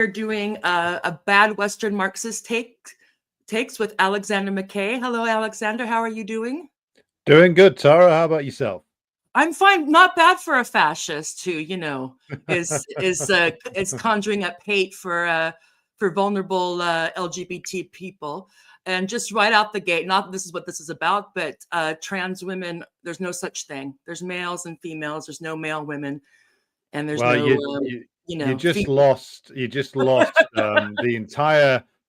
We're doing a bad Western Marxist takes with Alexander McKay. Hello, Alexander. How are you doing? Doing good, Tara. How about yourself? I'm fine. Not bad for a fascist who, is conjuring up hate for vulnerable LGBT people. And just right out the gate, not that this is what this is about, but trans women, there's no such thing. There's males and females. There's no male women, and there's Well, no you just lost the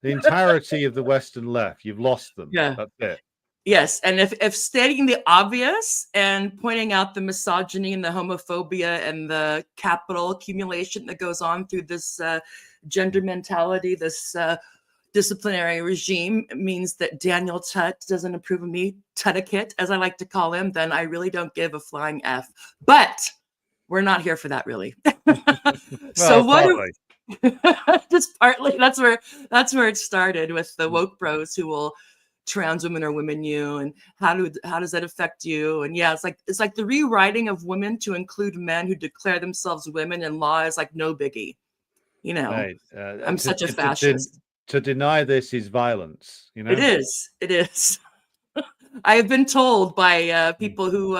entirety of the Western left. You've lost them. Yeah. That's it. Yes, and if stating the obvious and pointing out the misogyny and the homophobia and the capital accumulation that goes on through this gender mentality, this disciplinary regime means that Daniel Tut doesn't approve of me, Tutikit, as I like to call him, then I really don't give a flying F. But we're not here for that, really. So partly. Just partly. That's where it started with the woke bros who will trans women or women you, and how does that affect you? And yeah, it's like the rewriting of women to include men who declare themselves women in law is like no biggie. Right. I'm such a fascist. To deny this is violence. It is. I have been told by people who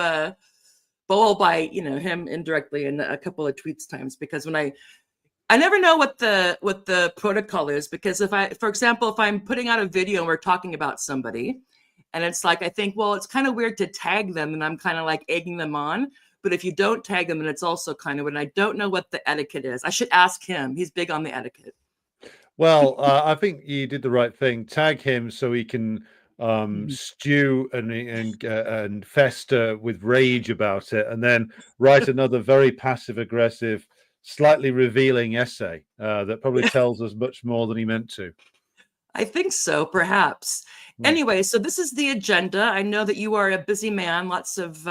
by him indirectly in a couple of tweets times, because when I never know what the protocol is, because for example, if I'm putting out a video and we're talking about somebody, and it's like, I think, well, it's kind of weird to tag them, and I'm kind of like egging them on. But if you don't tag them, then it's also kind of weird. And I don't know what the etiquette is. I should ask him. He's big on the etiquette. Well, I think you did the right thing. Tag him so he can stew and fester with rage about it, and then write another very passive-aggressive, slightly revealing essay that probably tells us much more than he meant to. I think so, perhaps. Anyway, so this is the agenda. I know that you are a busy man, lots of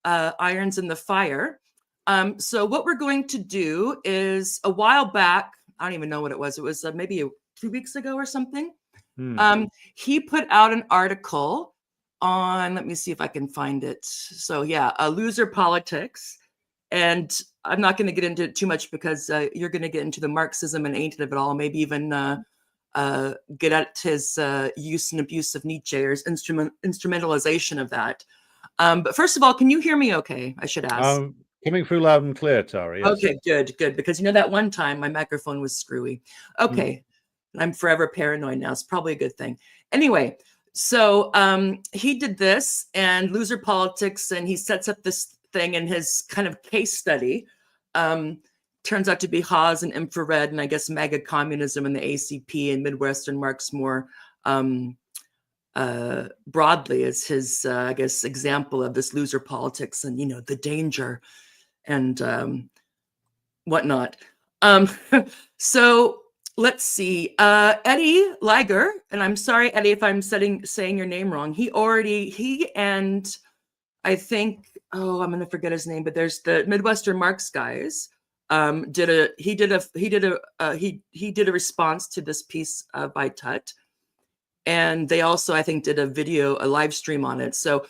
irons in the fire. So what we're going to do is, a while back, I don't even know what it was. It was maybe 2 weeks ago or something. He put out an article on, let me see if I can find it. So yeah, Loser Politics. And I'm not going to get into it too much, because you're going to get into the Marxism and ain't of it all, maybe even get at his use and abuse of Nietzsche, or his instrumentalization of that. But first of all, can you hear me okay? I should ask. Coming through loud and clear, Tara. Yes. Okay, good. Because that one time my microphone was screwy. Okay. I'm forever paranoid now. It's probably a good thing. Anyway, so he did this and Loser Politics, and he sets up this thing in his kind of case study. Turns out to be Haas and infrared, and I guess MAGA communism and the ACP and Midwestern Marx more broadly as his, I guess, example of this loser politics and, the danger and whatnot. So let's see. Eddie Liger, and I'm sorry, Eddie, if I'm saying your name wrong. He and I think, I'm going to forget his name, but there's the Midwestern Marx guys. Did a response to this piece by Tut, and they also, I think, did a live stream on it. So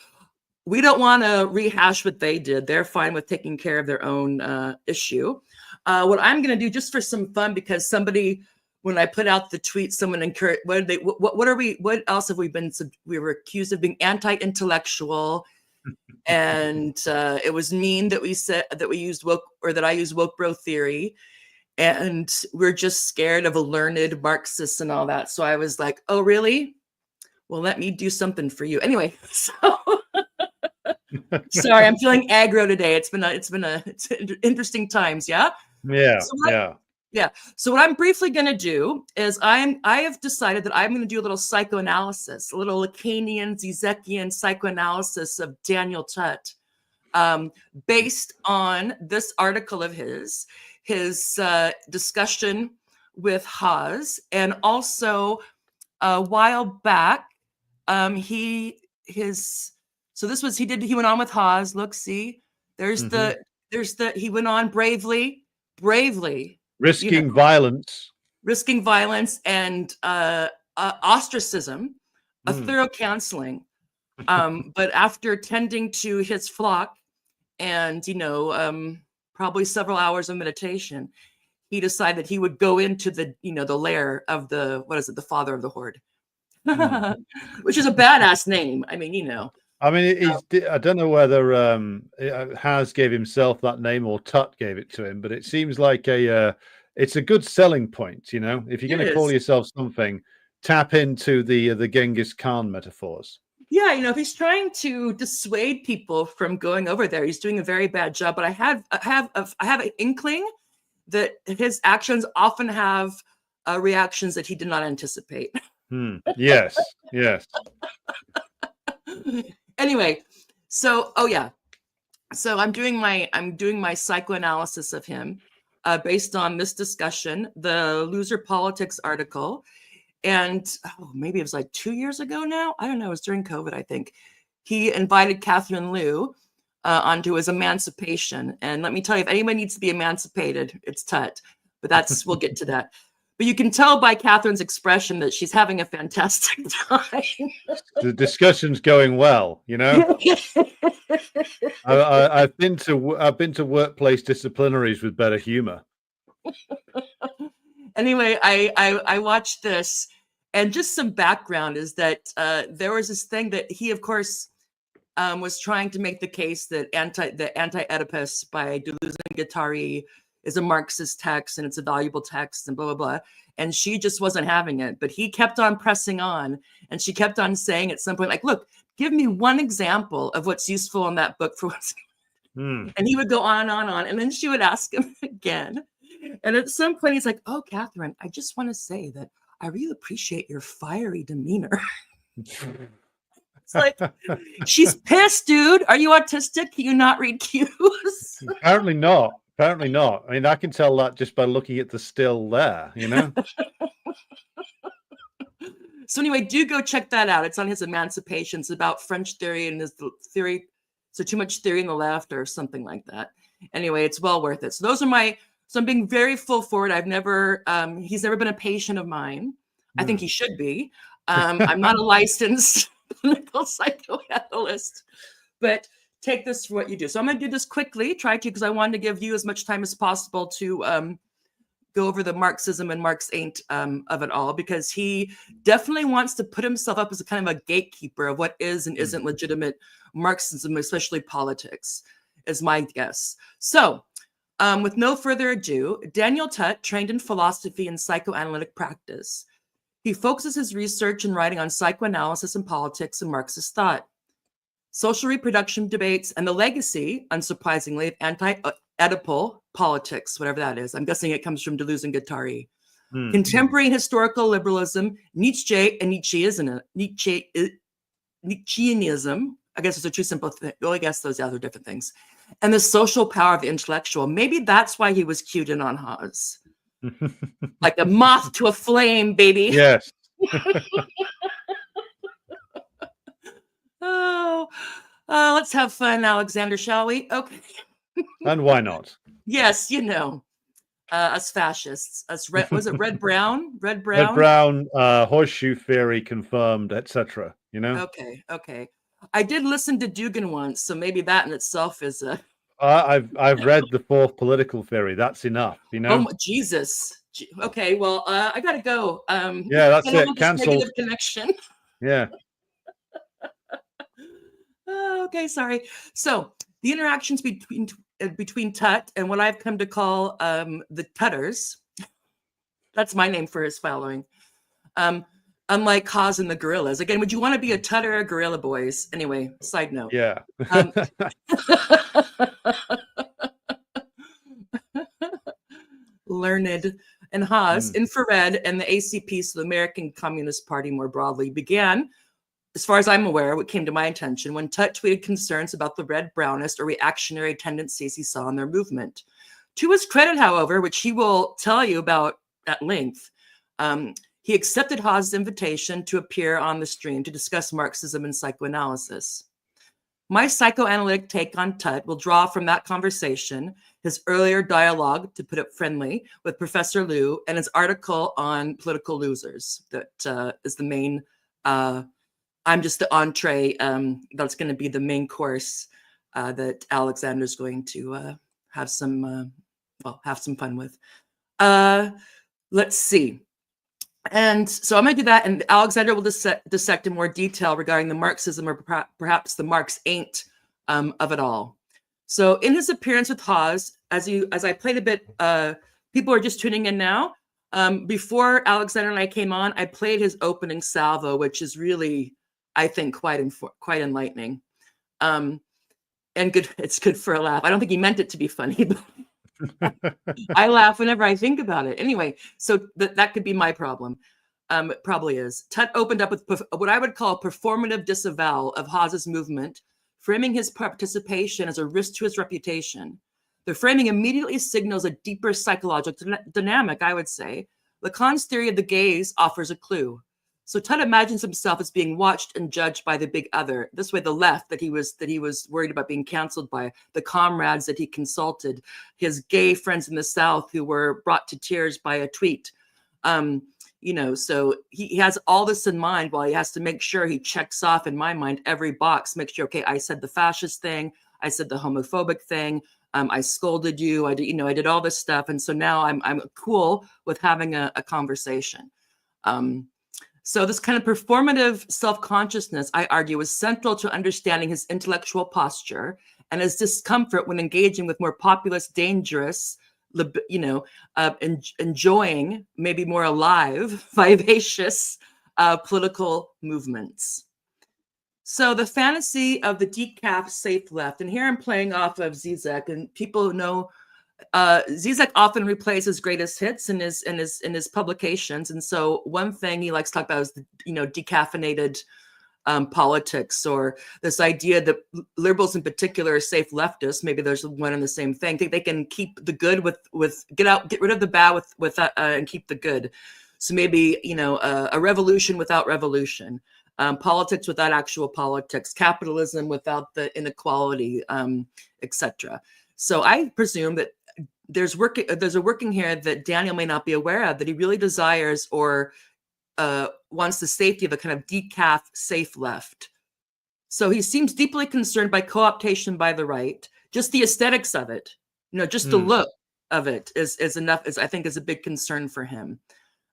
we don't want to rehash what they did. They're fine with taking care of their own issue. What I'm going to do, just for some fun, because somebody, when I put out the tweet, someone encouraged, what else have we been? We were accused of being anti-intellectual. And it was mean that we said that we used woke, or that I used woke bro theory, and we're just scared of a learned Marxist and all that. So I was like, oh really? Well, let me do something for you anyway. So sorry, I'm feeling aggro today. It's interesting times. Yeah. Yeah. So what I'm briefly going to do is I have decided that I'm going to do a little psychoanalysis, a little Lacanian, Zizekian psychoanalysis of Daniel Tut, based on this article of his discussion with Haas, and also a while back, he went on with Haas. Look, see, he went on bravely. Risking violence and ostracism, a thorough counseling. But after tending to his flock and, probably several hours of meditation, he decided he would go into the, the lair of the, what is it, the father of the horde, which is a badass name. I mean, I mean, I don't know whether Has gave himself that name or Tut gave it to him, but it seems like it's a good selling point. If you're going to call yourself something, tap into the Genghis Khan metaphors. Yeah, if he's trying to dissuade people from going over there, he's doing a very bad job. But I have an inkling that his actions often have reactions that he did not anticipate. Yes, yes. Anyway, so so I'm doing my psychoanalysis of him based on this discussion, the Loser Politics article. And maybe it was like 2 years ago now. I don't know. It was during COVID, I think. He invited Catherine Liu onto his emancipation. And let me tell you, if anyone needs to be emancipated, it's Tut. But we'll get to that. But you can tell by Catherine's expression that she's having a fantastic time. The discussion's going well, I've been to workplace disciplinaries with better humor. Anyway, I watched this, and just some background is that there was this thing that he, of course, was trying to make the case that the Anti-Oedipus by Deluzian is a Marxist text and it's a valuable text and blah, blah, blah. And she just wasn't having it, but he kept on pressing on, and she kept on saying at some point, like, look, give me one example of what's useful in that book for what's. And he would go on and on. And then she would ask him again. And at some point, he's like, oh, Catherine, I just want to say that I really appreciate your fiery demeanor. It's like, she's pissed, dude. Are you autistic? Can you not read cues? Apparently not. Apparently not. I mean, I can tell that just by looking at the still there, So anyway, do go check that out. It's on his emancipation. It's about French theory and his theory. So too much theory in the left or something like that. Anyway, it's well worth it. So those are so I'm being very full forward. He's never been a patient of mine. I think he should be. I'm not a licensed clinical psychoanalyst, but take this for what you do. So I'm going to do this quickly, because I wanted to give you as much time as possible to go over the Marxism and Marx ain't of it all, because he definitely wants to put himself up as a kind of a gatekeeper of what is and isn't legitimate Marxism, especially politics, is my guess. So with no further ado, Daniel Tut trained in philosophy and psychoanalytic practice. He focuses his research and writing on psychoanalysis and politics and Marxist thought, social reproduction debates, and the legacy, unsurprisingly, of anti-Oedipal politics, whatever that is. I'm guessing it comes from Deluzian. Contemporary and historical liberalism, Nietzsche and Nietzscheanism. I guess it's a too simple thing. Well, I guess those other different things. And the social power of the intellectual. Maybe that's why he was cued in on Haas. Like a moth to a flame, baby. Yes. Let's have fun, Alexander, shall we? Okay. And why not? Yes, us fascists, was it red brown, horseshoe theory confirmed, etc. Okay. I did listen to Dugan once, so maybe that in itself is a. I've read the fourth political theory. That's enough, Oh Jesus. Okay, well, I gotta go. Yeah, that's it. Cancelled. Connection. Yeah. Okay, sorry. So the interactions between Tut and what I've come to call the Tutters. That's my name for his following. Unlike Haas and the gorillas. Again, would you want to be a Tutter or gorilla, boys? Anyway, side note. Yeah. Learned. And Haas, infrared, and the ACP, so the American Communist Party more broadly, began, as far as I'm aware, what came to my attention when Tut tweeted concerns about the red brownist or reactionary tendencies he saw in their movement. To his credit, however, which he will tell you about at length, he accepted Haas's invitation to appear on the stream to discuss Marxism and psychoanalysis. My psychoanalytic take on Tut will draw from that conversation, his earlier dialogue, to put it friendly, with Professor Liu, and his article on political losers. That is the main. I'm just the entree. That's going to be the main course that Alexander's going to have some fun with. Let's see. And so I'm going to do that, and Alexander will dissect in more detail regarding the Marxism, or perhaps the Marx ain't of it all. So in his appearance with Hawes, as I played a bit, people are just tuning in now. Before Alexander and I came on, I played his opening salvo, which is really, I think, quite enlightening. And good. It's good for a laugh. I don't think he meant it to be funny, but I laugh whenever I think about it. Anyway, so that could be my problem. It probably is. Tut opened up with what I would call a performative disavowal of Hawes's movement, framing his participation as a risk to his reputation. The framing immediately signals a deeper psychological dynamic, I would say. Lacan's theory of the gaze offers a clue. So Tut imagines himself as being watched and judged by the big other. This way, the left that he was worried about being canceled by, the comrades that he consulted, his gay friends in the South who were brought to tears by a tweet. So he has all this in mind while he has to make sure he checks off, in my mind, every box, make sure, okay, I said the fascist thing, I said the homophobic thing, I scolded you, I did all this stuff, and so now I'm cool with having a conversation. So this kind of performative self-consciousness, I argue, is central to understanding his intellectual posture and his discomfort when engaging with more populist, dangerous, enjoying, maybe more alive, vivacious political movements. So the fantasy of the Decaf safe left, and here I'm playing off of Zizek, and people know Zizek often replays his greatest hits in his publications, and so one thing he likes to talk about is decaffeinated politics, or this idea that liberals in particular are safe leftists. Maybe there's one and the same thing. Think they can keep the good get rid of the bad with and keep the good. So maybe a revolution without revolution, politics without actual politics, capitalism without the inequality, etc. So I presume that there's a working here that Daniel may not be aware of, that he really desires or wants the safety of a kind of decaf safe left. So he seems deeply concerned by co-optation by the right. Just the aesthetics of it, just the look of it is enough. I think is a big concern for him.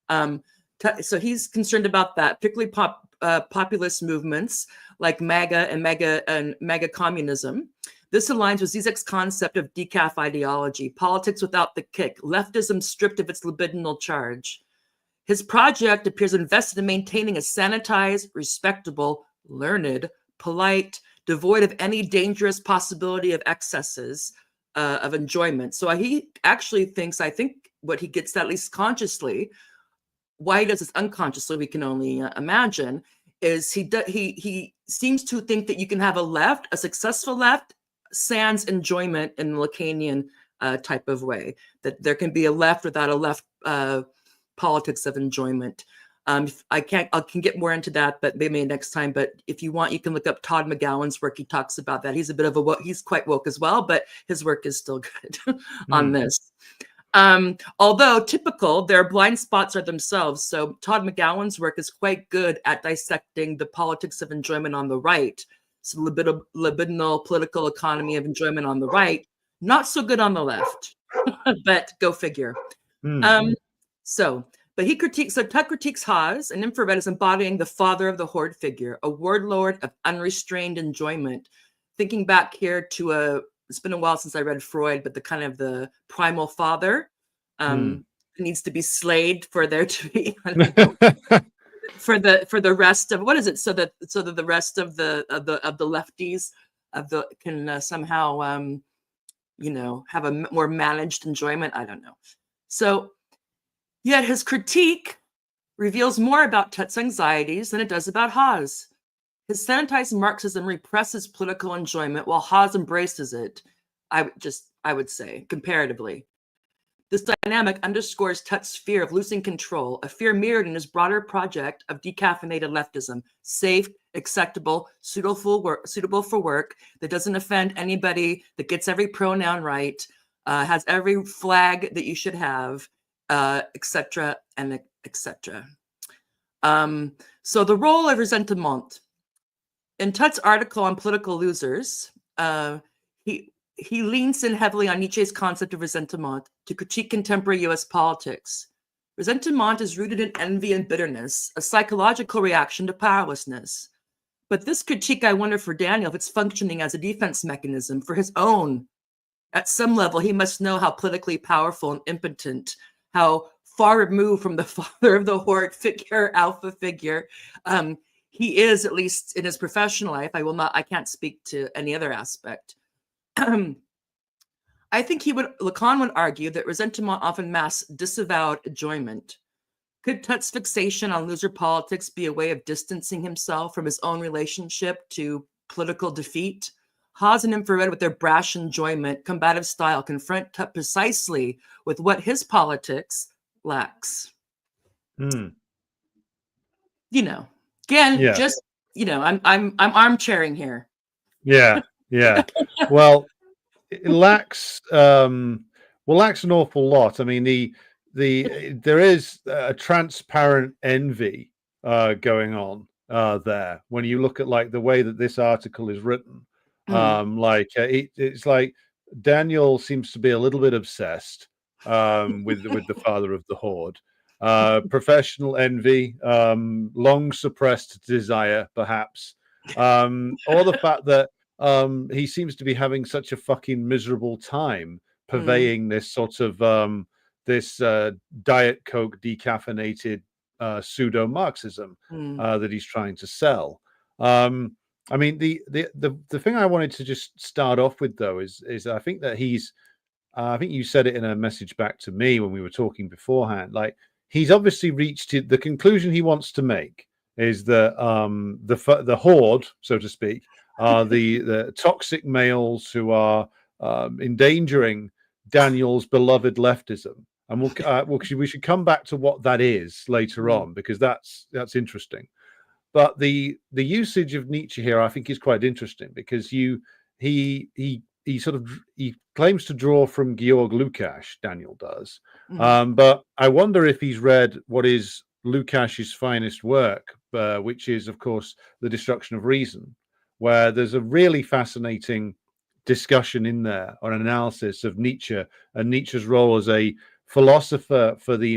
So he's concerned about that, particularly populist movements like MAGA and MAGA communism. This aligns with Zizek's concept of decaf ideology, politics without the kick, leftism stripped of its libidinal charge. His project appears invested in maintaining a sanitized, respectable, learned, polite, devoid of any dangerous possibility of excesses of enjoyment. So he actually thinks, I think what he gets, at least consciously, why he does this unconsciously, we can only imagine, is he seems to think that you can have a successful left, sans enjoyment in the Lacanian type of way, that there can be a left without a left politics of enjoyment. I can get more into that, but maybe next time. But if you want, you can look up Todd McGowan's work. He talks about that. He's a bit of he's quite woke as well, but his work is still good on this. Although typical, their blind spots are themselves. So Todd McGowan's work is quite good at dissecting the politics of enjoyment on the right. So libidinal political economy of enjoyment on the right, not so good on the left, but go figure. But Tut critiques Hawes and infrared as embodying the father of the horde figure, a warlord of unrestrained enjoyment. Thinking back here to it's been a while since I read Freud, but the kind of the primal father needs to be slayed for there to be, I don't know, for the rest of, what is it? So that the rest of the lefties can somehow have a more managed enjoyment. I don't know. So yet his critique reveals more about Tut's anxieties than it does about Hawes. His sanitized Marxism represses political enjoyment while Hawes embraces it, I would say, comparatively. This dynamic underscores Tut's fear of losing control, a fear mirrored in his broader project of decaffeinated leftism, safe, acceptable, suitable for work, that doesn't offend anybody, that gets every pronoun right, has every flag that you should have, etc. and etc. So the role of resentment. In Tut's article on political losers, he leans in heavily on Nietzsche's concept of ressentiment to critique contemporary US politics. Ressentiment is rooted in envy and bitterness, a psychological reaction to powerlessness. But this critique, I wonder for Daniel, if it's functioning as a defense mechanism for his own. At some level, he must know how politically powerful and impotent, how far removed from the father of the horde figure, alpha figure, he is, at least in his professional life. I can't speak to any other aspect. I think Lacan would argue that ressentiment often masks disavowed enjoyment. Could Tut's fixation on loser politics be a way of distancing himself from his own relationship to political defeat? Haas and Infrared, with their brash enjoyment, combative style, confront Tut precisely with what his politics lacks. Mm. You know, again, Yeah. just, you know, I'm armchairing here. Yeah. Yeah. Well, it lacks an awful lot. I mean, there is a transparent envy going on there when you look at like the way that this article is written. It's like Daniel seems to be a little bit obsessed with the father of the horde. Professional envy, long suppressed desire, perhaps, or the fact that he seems to be having such a fucking miserable time purveying this sort of Diet Coke decaffeinated pseudo Marxism that he's trying to sell. I mean, the thing I wanted to just start off with, though, is I think that I think you said it in a message back to me when we were talking beforehand. Like, he's obviously reached the conclusion he wants to make is that the horde, so to speak, are the toxic males who are endangering Daniel's beloved leftism. And we should come back to what that is later on, because that's interesting. But the usage of Nietzsche here, I think, is quite interesting, because he claims to draw from Georg Lukács, Daniel does. But I wonder if he's read what is Lukács's finest work, which is, of course, The Destruction of Reason, where there's a really fascinating discussion in there, or an analysis of Nietzsche and Nietzsche's role as a philosopher for the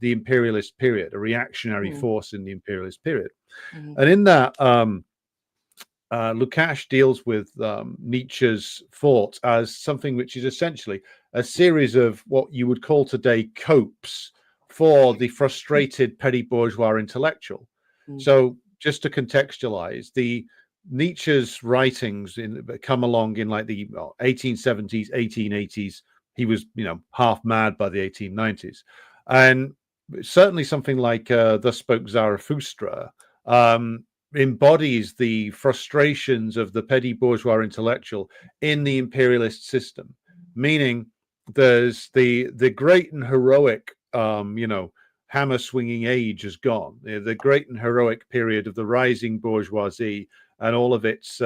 imperialist period, a reactionary force in the imperialist period. And in that, Lukács deals with Nietzsche's thought as something which is essentially a series of what you would call today copes for the frustrated petty bourgeois intellectual. So just to contextualize, Nietzsche's writings come along in like the 1870s, 1880s. He was, half mad by the 1890s. And certainly something like Thus Spoke Zarathustra embodies the frustrations of the petty bourgeois intellectual in the imperialist system, meaning there's the great and heroic, hammer swinging age has gone. The great and heroic period of the rising bourgeoisie and all of its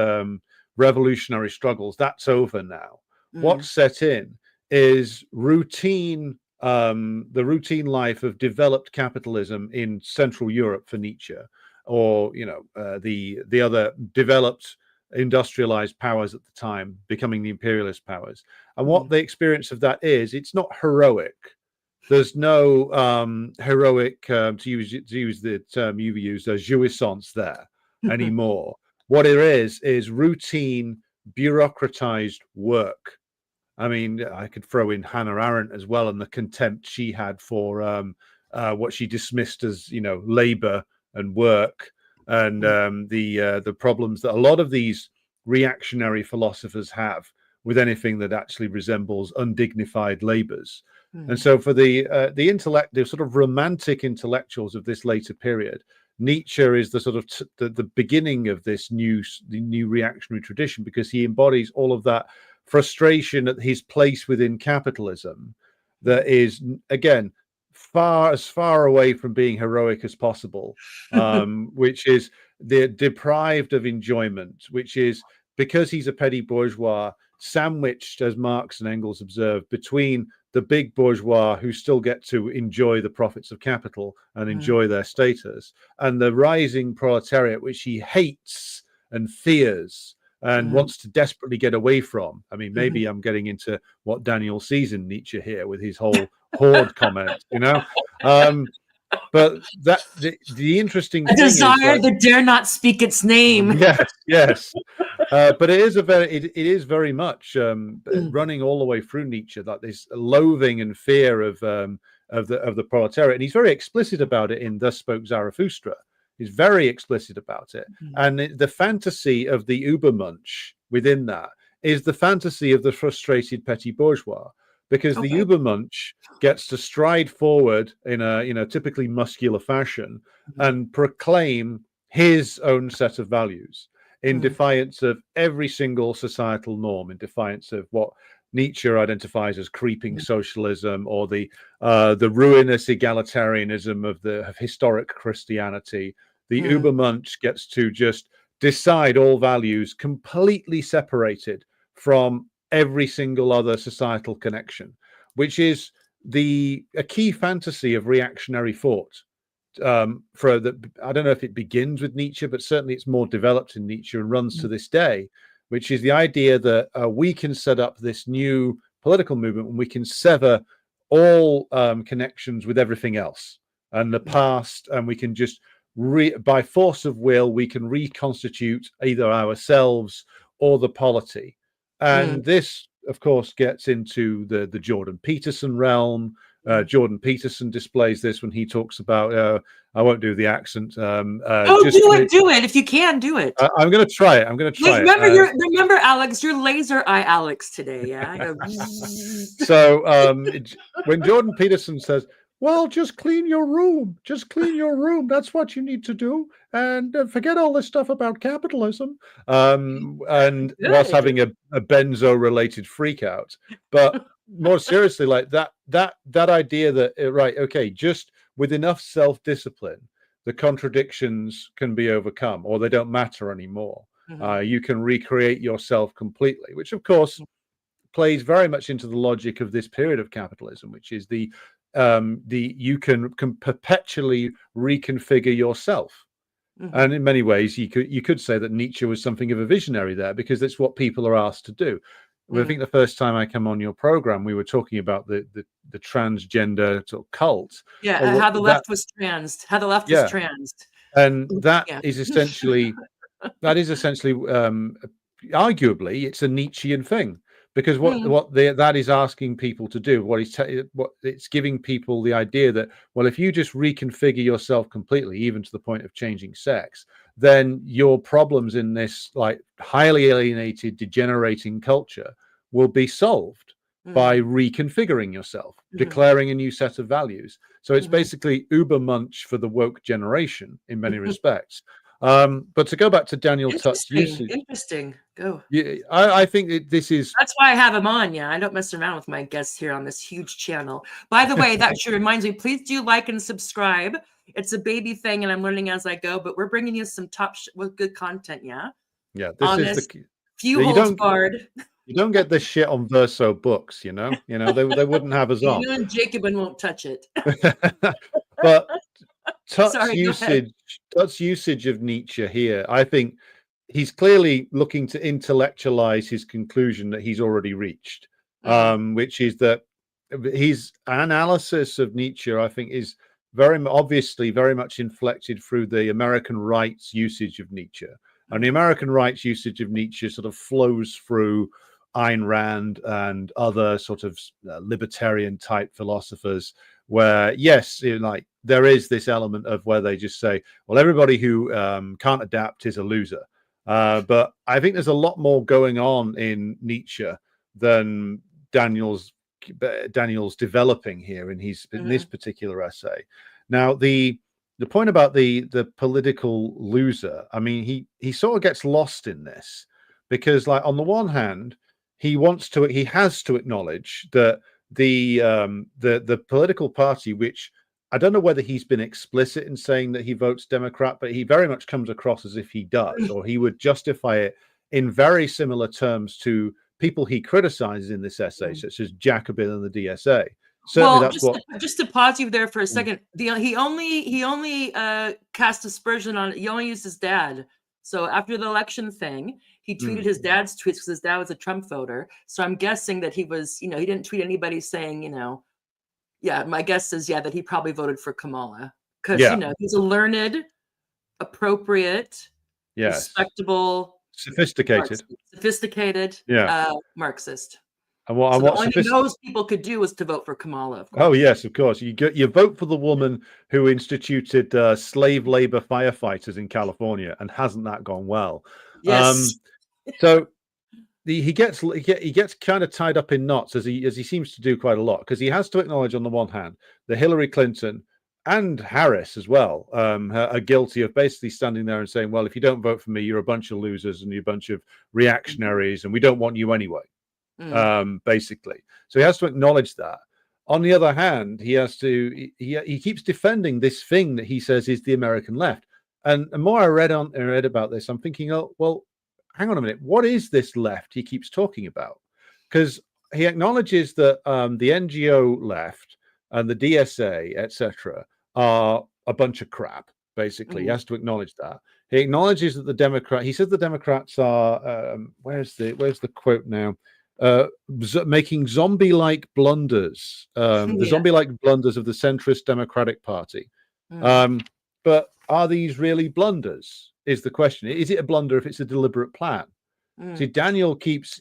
revolutionary struggles, that's over now. What's set in is the routine life of developed capitalism in Central Europe for Nietzsche, or the other developed industrialized powers at the time becoming the imperialist powers. And what the experience of that is, it's not heroic. There's no heroic, to use the term you used, jouissance there anymore. What it is routine, bureaucratized work. I mean, I could throw in Hannah Arendt as well, and the contempt she had for what she dismissed as, labor and work, and the problems that a lot of these reactionary philosophers have with anything that actually resembles undignified labors. And so for the sort of romantic intellectuals of this later period, Nietzsche is the sort of the beginning of this new reactionary tradition, because he embodies all of that frustration at his place within capitalism that is, again, as far away from being heroic as possible, which is deprived of enjoyment, which is because he's a petty bourgeois, sandwiched, as Marx and Engels observed, between the big bourgeois who still get to enjoy the profits of capital and enjoy their status, and the rising proletariat, which he hates and fears and wants to desperately get away from. I mean, maybe I'm getting into what Daniel sees in Nietzsche here with his whole horde comment, you know. But that the interesting a thing is, desire like, that dare not speak its name. yes. But it is it is very much Mm. running all the way through Nietzsche, like this loathing and fear of the proletariat, and he's very explicit about it in Thus Spoke Zarathustra. He's very explicit about it, and the fantasy of the Übermensch within that is the fantasy of the frustrated petit bourgeois, because the Übermensch gets to stride forward in a typically muscular fashion and proclaim his own set of values in defiance of every single societal norm, in defiance of what Nietzsche identifies as creeping socialism, or the ruinous egalitarianism of historic Christianity. The Übermensch gets to just decide all values completely separated from every single other societal connection, which is a key fantasy of reactionary thought. I don't know if it begins with Nietzsche, but certainly it's more developed in Nietzsche and runs to this day, which is the idea that we can set up this new political movement and we can sever all connections with everything else and the past, and we can just by force of will we can reconstitute either ourselves or the polity. And this, of course, gets into the Jordan Peterson realm. Jordan Peterson displays this when he talks about I won't do the accent. Do it if you can do it. I'm going to try it. Remember, Alex, you're laser eye Alex today. Yeah. So when Jordan Peterson says, well, just clean your room. Just clean your room. That's what you need to do. And forget all this stuff about capitalism. And whilst having a benzo-related freak out. But more seriously, like that idea that, right, okay, just with enough self-discipline, the contradictions can be overcome, or they don't matter anymore. You can recreate yourself completely, which, of course, plays very much into the logic of this period of capitalism, which is you can perpetually reconfigure yourself. And in many ways, you could say that Nietzsche was something of a visionary there, because that's what people are asked to do. I think the first time I came on your program, we were talking about the transgender sort of cult. Yeah, how the left was transed. How the left was transed. And that is essentially arguably it's a Nietzschean thing, because that is asking people to do, what it's giving people the idea that, well, if you just reconfigure yourself completely, even to the point of changing sex, then your problems in this like highly alienated, degenerating culture will be solved by reconfiguring yourself, declaring a new set of values. So it's basically Übermensch for the woke generation in many respects. But to go back to Daniel Tutt's usage, go. Yeah, I think this is. That's why I have him on. Yeah, I don't mess around with my guests here on this huge channel. By the way, that actually reminds me. Please do like and subscribe. It's a baby thing, and I'm learning as I go. But we're bringing you some good content. Yeah. Yeah, this honest, is the few holds barred. You don't get this shit on Verso books, you know. They wouldn't have us on. You and Jacobin won't touch it. But Tutt's usage of Nietzsche here, I think he's clearly looking to intellectualize his conclusion that he's already reached, which is that his analysis of Nietzsche, I think, is very obviously very much inflected through the American right's usage of Nietzsche. And the American right's usage of Nietzsche sort of flows through Ayn Rand and other sort of libertarian type philosophers, where, yes, like there is this element of where they just say, well, everybody who can't adapt is a loser. But I think there's a lot more going on in Nietzsche than Daniel's developing here in this particular essay. Now, the point about the political loser, I mean, he sort of gets lost in this, because, like, on the one hand, he has to acknowledge that the political party, which I don't know whether he's been explicit in saying that he votes Democrat, but he very much comes across as if he does, or he would justify it in very similar terms to people he criticizes in this essay, such as Jacobin and the DSA. Certainly, that's just to pause you there for a second. He only cast aspersion on. He only used his dad. So after the election thing, he tweeted his dad's tweets because his dad was a Trump voter. So I'm guessing that he was, he didn't tweet anybody saying, yeah, my guess is, that he probably voted for Kamala because, he's a learned, appropriate, respectable, sophisticated Marxist. And what the only thing those people could do was to vote for Kamala, of course. Oh yes, of course. You vote for the woman who instituted slave labor firefighters in California, and hasn't that gone well? Yes. So he gets kind of tied up in knots, as he seems to do quite a lot, because he has to acknowledge on the one hand that Hillary Clinton and Harris as well are guilty of basically standing there and saying, well, if you don't vote for me, you're a bunch of losers and you're a bunch of reactionaries, and we don't want you anyway. Basically, so he has to acknowledge that. On the other hand, he keeps defending this thing that he says is the American left. And the more I read about this, I'm thinking, oh well, hang on a minute, what is this left he keeps talking about? Because he acknowledges that the NGO left and the DSA, etc., are a bunch of crap. Basically, he has to acknowledge that. He acknowledges that he says the Democrats are where's the quote now? Making zombie-like blunders, the zombie-like blunders of the centrist Democratic Party. But are these really blunders? Is the question. Is it a blunder if it's a deliberate plan? See, Daniel keeps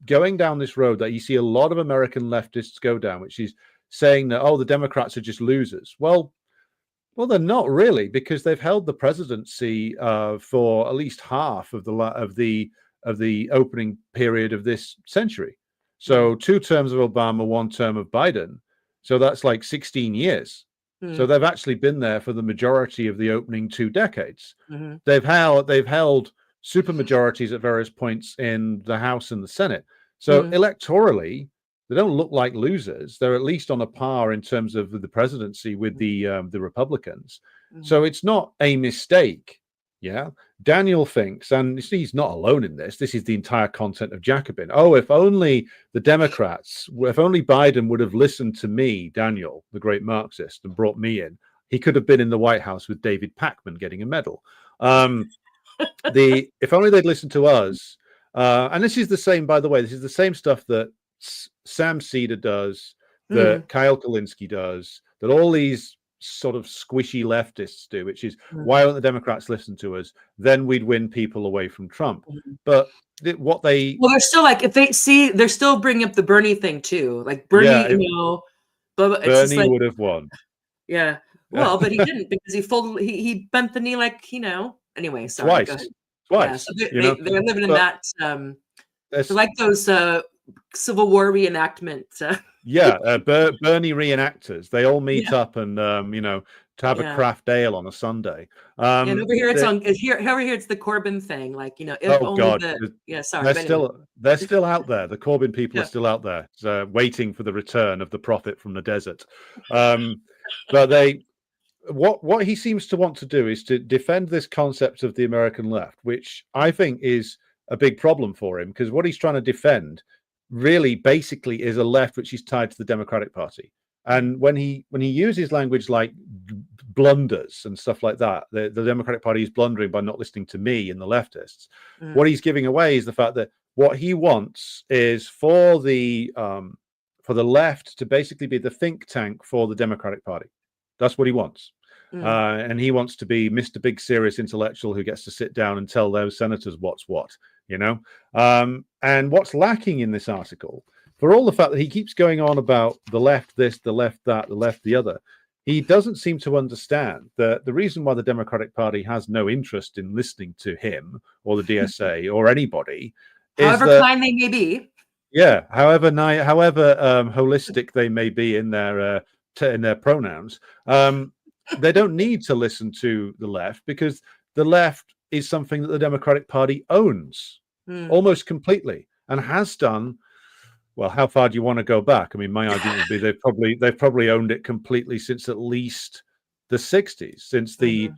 going down this road that you see a lot of American leftists go down, which is saying that, oh, the Democrats are just losers. Well, they're not really, because they've held the presidency for at least half of the opening period of this century. So 2 terms of Obama, 1 term of Biden. So that's like 16 years. So they've actually been there for the majority of the opening 2 decades. They've held super majorities at various points in the House and the Senate. So electorally, they don't look like losers. They're at least on a par in terms of the presidency with the Republicans. So it's not a mistake. Yeah, Daniel thinks, and he's not alone in this. This is the entire content of Jacobin. Oh, if only the Democrats, if only Biden would have listened to me, Daniel, the great Marxist, and brought me in, he could have been in the White House with David Pacman getting a medal. If only they'd listened to us. And this is the same, by the way. This is the same stuff that Sam Cedar does, that Kyle Kulinski does, that all these sort of squishy leftists do, which is why don't the Democrats listen to us? Then we'd win people away from Trump. But they're still like, if they see, they're still bringing up the Bernie thing too, like Bernie, but Bernie would have won. Yeah, well, but he didn't, because he bent the knee, like, anyway. Sorry, twice. Yeah, so they're living in that. They're like those Civil War reenactment. Bernie reenactors. They all meet up and to have a craft ale on a Sunday. And over here it's the Corbyn thing. Like, if only sorry. They're still out there. The Corbyn people are still out there, waiting for the return of the prophet from the desert. But what he seems to want to do is to defend this concept of the American left, which I think is a big problem for him, because what he's trying to defend really basically is a left which is tied to the Democratic Party. And when he uses language like blunders and stuff like that, the Democratic Party is blundering by not listening to me and the leftists. What he's giving away is the fact that what he wants is for the left to basically be the think tank for the Democratic Party. That's what he wants. And he wants to be Mr. Big Serious Intellectual who gets to sit down and tell those senators what's what, and what's lacking in this article, for all the fact that he keeps going on about the left this, the left that, the left the other, he doesn't seem to understand that the reason why the Democratic Party has no interest in listening to him or the DSA or anybody, however kind they may be. Yeah, however holistic they may be in their pronouns. They don't need to listen to the left, because the left is something that the Democratic Party owns almost completely, and has done. Well, how far do you want to go back? I mean, my argument would be they've probably owned it completely since at least the 60s, since the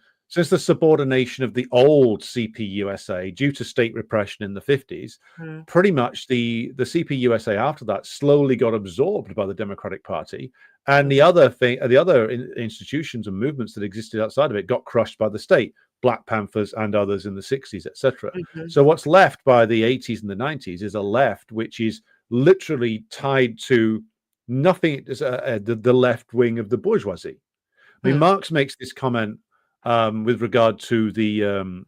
subordination of the old CPUSA due to state repression in the 50s. Pretty much the CPUSA after that slowly got absorbed by the Democratic Party, and the other institutions and movements that existed outside of it got crushed by the state. Black Panthers and others in the 60s, etc. Mm-hmm. So what's left by the 80s and the 90s is a left which is literally tied to nothing, the left wing of the bourgeoisie. I mean, Marx makes this comment with regard to the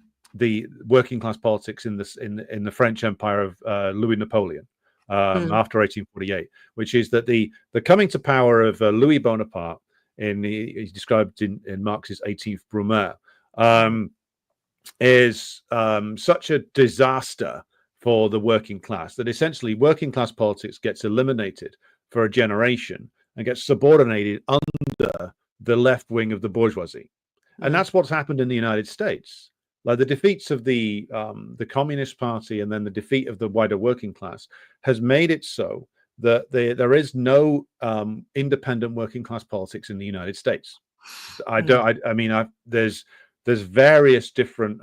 working class politics in the French Empire of Louis Napoleon after 1848, which is that the coming to power of Louis Bonaparte, he's described in Marx's 18th Brumaire, is such a disaster for the working class that essentially working class politics gets eliminated for a generation and gets subordinated under the left wing of the bourgeoisie. And that's what's happened in the United States. Like the defeats of the Communist Party and then the defeat of the wider working class has made it so that there is no independent working class politics in the United States. There's various different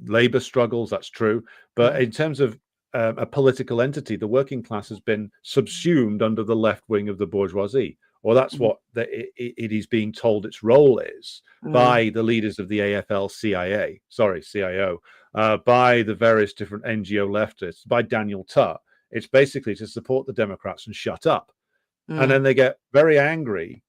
labor struggles, that's true, but in terms of a political entity, the working class has been subsumed under the left wing of the bourgeoisie, or that's what it is being told its role is by the leaders of the CIO, by the various different NGO leftists, by Daniel Tutt. It's basically to support the Democrats and shut up. And then they get very angry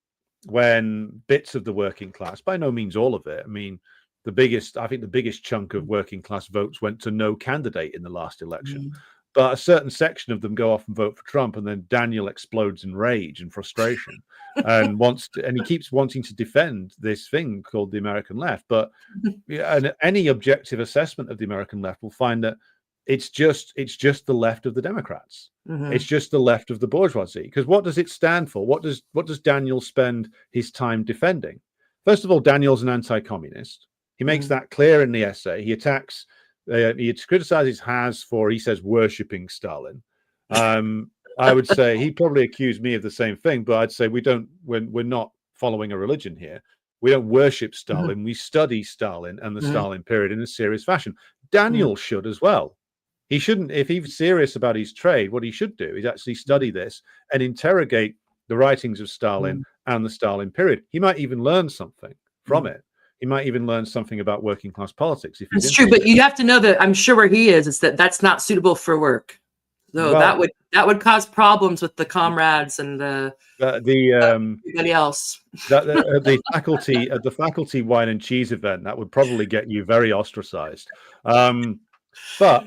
when bits of the working class, by no means all of it, I mean, the biggest chunk of working class votes went to no candidate in the last election. But a certain section of them go off and vote for Trump, and then Daniel explodes in rage and frustration, and he keeps wanting to defend this thing called the American left. But any objective assessment of the American left will find that it's just the left of the Democrats. It's just the left of the bourgeoisie. Because what does it stand for? What does Daniel spend his time defending? First of all, Daniel's an anti-communist. He makes that clear in the essay. He attacks. He criticizes Haas for, he says, worshipping Stalin. I would say he probably accused me of the same thing, but I'd say we're not following a religion here. We don't worship Stalin. We study Stalin and the Stalin period in a serious fashion. Daniel should as well. He shouldn't, if he's serious about his trade, what he should do is actually study this and interrogate the writings of Stalin and the Stalin period. He might even learn something from it. He might even learn something about working class politics. If it's true, but you have to know that I'm sure where he is that's not suitable for work. So that would cause problems with the comrades and everybody else. The faculty at the faculty wine and cheese event, that would probably get you very ostracized. But